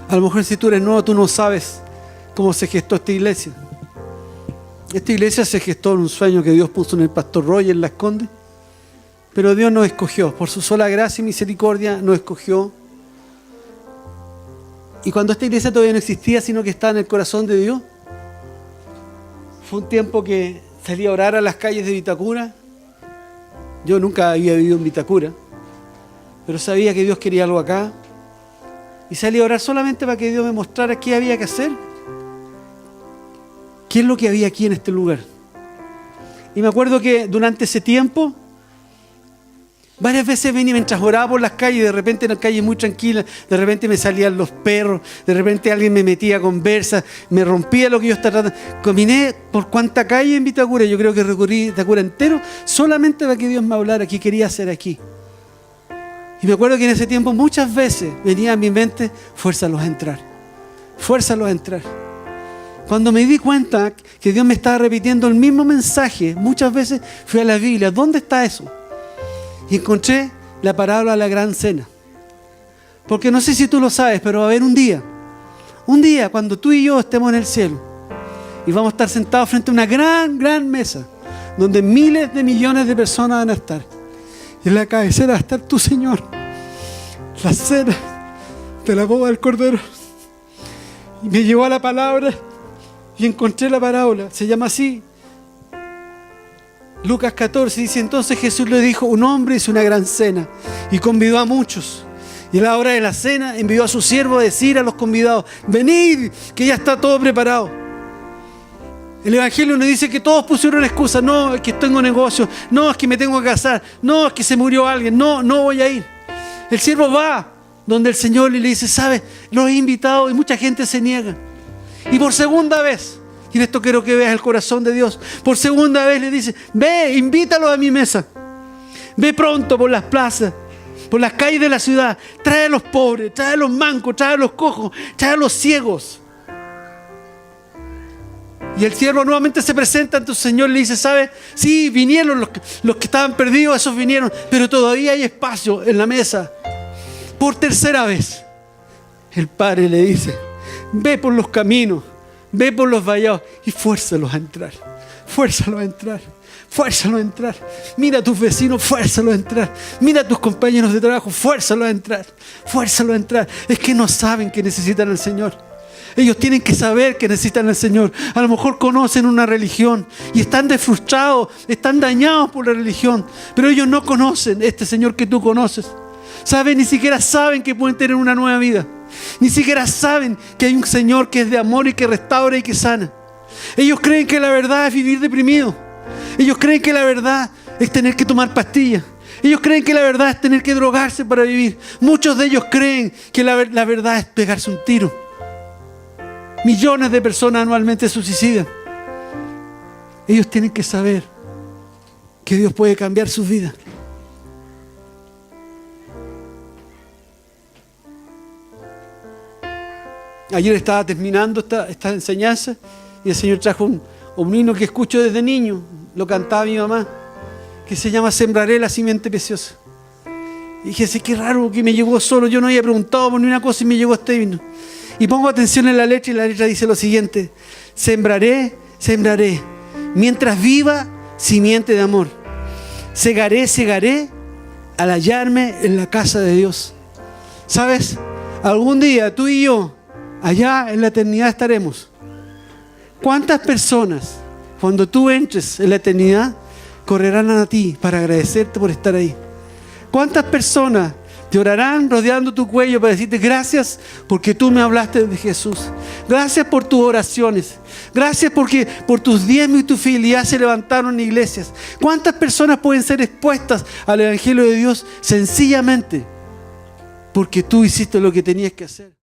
A lo mejor si tú eres nuevo, tú no sabes cómo se gestó esta iglesia. Esta iglesia se gestó en un sueño que Dios puso en el pastor Roy en Las Condes. Pero Dios nos escogió, por su sola gracia y misericordia nos escogió. Y cuando esta iglesia todavía no existía, sino que estaba en el corazón de Dios, fue un tiempo que salí a orar a las calles de Vitacura. Yo nunca había vivido en Vitacura, pero sabía que Dios quería algo acá. Y salí a orar solamente para que Dios me mostrara qué había que hacer. ¿Qué es lo que había aquí en este lugar? Y me acuerdo que durante ese tiempo, varias veces venía mientras oraba por las calles, de repente en las calles muy tranquilas, de repente me salían los perros, de repente alguien me metía a conversa, me rompía lo que yo estaba tratando. Caminé por cuánta calle en Vitacura, yo creo que recorrí Vitacura entero, solamente para que Dios me hablara qué quería hacer aquí. Y me acuerdo que en ese tiempo muchas veces venía a mi mente, fuérzalos a entrar, fuérzalos a entrar. Cuando me di cuenta que Dios me estaba repitiendo el mismo mensaje, muchas veces fui a la Biblia, ¿dónde está eso? Y encontré la parábola de la gran cena. Porque no sé si tú lo sabes, pero va a haber un día cuando tú y yo estemos en el cielo y vamos a estar sentados frente a una gran mesa donde miles de millones de personas van a estar. Y en la cabecera va a estar tu Señor, la cena de la boda del Cordero. Y me llevó a la palabra y encontré la parábola, se llama así. Lucas 14 dice, entonces Jesús le dijo, un hombre hizo una gran cena y convidó a muchos. Y a la hora de la cena envió a su siervo a decir a los convidados, venid, que ya está todo preparado. El Evangelio nos dice que todos pusieron excusas, no, es que tengo negocio, no, es que me tengo que casar, no, es que se murió alguien, no voy a ir. El siervo va donde el Señor y le dice, ¿sabes? Los he invitado y mucha gente se niega. Y por segunda vez, y en esto quiero que veas el corazón de Dios, por segunda vez le dice, ve, invítalos a mi mesa. Ve pronto por las plazas, por las calles de la ciudad, trae a los pobres, trae a los mancos, trae a los cojos, trae a los ciegos. Y el siervo nuevamente se presenta ante su Señor y le dice, ¿sabes? Sí, vinieron los que estaban perdidos, esos vinieron, pero todavía hay espacio en la mesa. Por tercera vez, el Padre le dice, ve por los caminos, ve por los vallados y fuérzalos a entrar, fuérzalos a entrar, fuérzalos a entrar. Mira a tus vecinos, fuérzalos a entrar. Mira a tus compañeros de trabajo, fuérzalos a entrar, fuérzalos a entrar. Es que no saben que necesitan al Señor. Ellos tienen que saber que necesitan al Señor. A lo mejor conocen una religión y están frustrados, están dañados por la religión, pero ellos no conocen este Señor que tú conoces. ¿Saben? Ni siquiera saben que pueden tener una nueva vida. Ni siquiera saben que hay un Señor que es de amor y que restaura y que sana. Ellos creen que la verdad es vivir deprimido. Ellos creen que la verdad es tener que tomar pastillas. Ellos creen que la verdad es tener que drogarse para vivir. Muchos de ellos creen que la verdad es pegarse un tiro. Millones de personas anualmente se suicidan. Ellos tienen que saber que Dios puede cambiar sus vidas. Ayer estaba terminando esta enseñanza y el Señor trajo un himno que escucho desde niño, lo cantaba mi mamá, que se llama Sembraré la simiente preciosa. Y dije, sí, qué raro que me llegó solo, yo no había preguntado por ni una cosa y me llegó este himno. Y pongo atención en la letra y la letra dice lo siguiente, sembraré, mientras viva simiente de amor. Segaré, al hallarme en la casa de Dios. ¿Sabes? Algún día tú y yo, allá en la eternidad estaremos. ¿Cuántas personas, cuando tú entres en la eternidad, correrán a ti para agradecerte por estar ahí? ¿Cuántas personas Te orarán rodeando tu cuello para decirte gracias porque tú me hablaste de Jesús. Gracias por tus oraciones. Gracias porque por tus diezmos y tu fidelidad se levantaron iglesias. ¿Cuántas personas pueden ser expuestas al Evangelio de Dios sencillamente porque tú hiciste lo que tenías que hacer?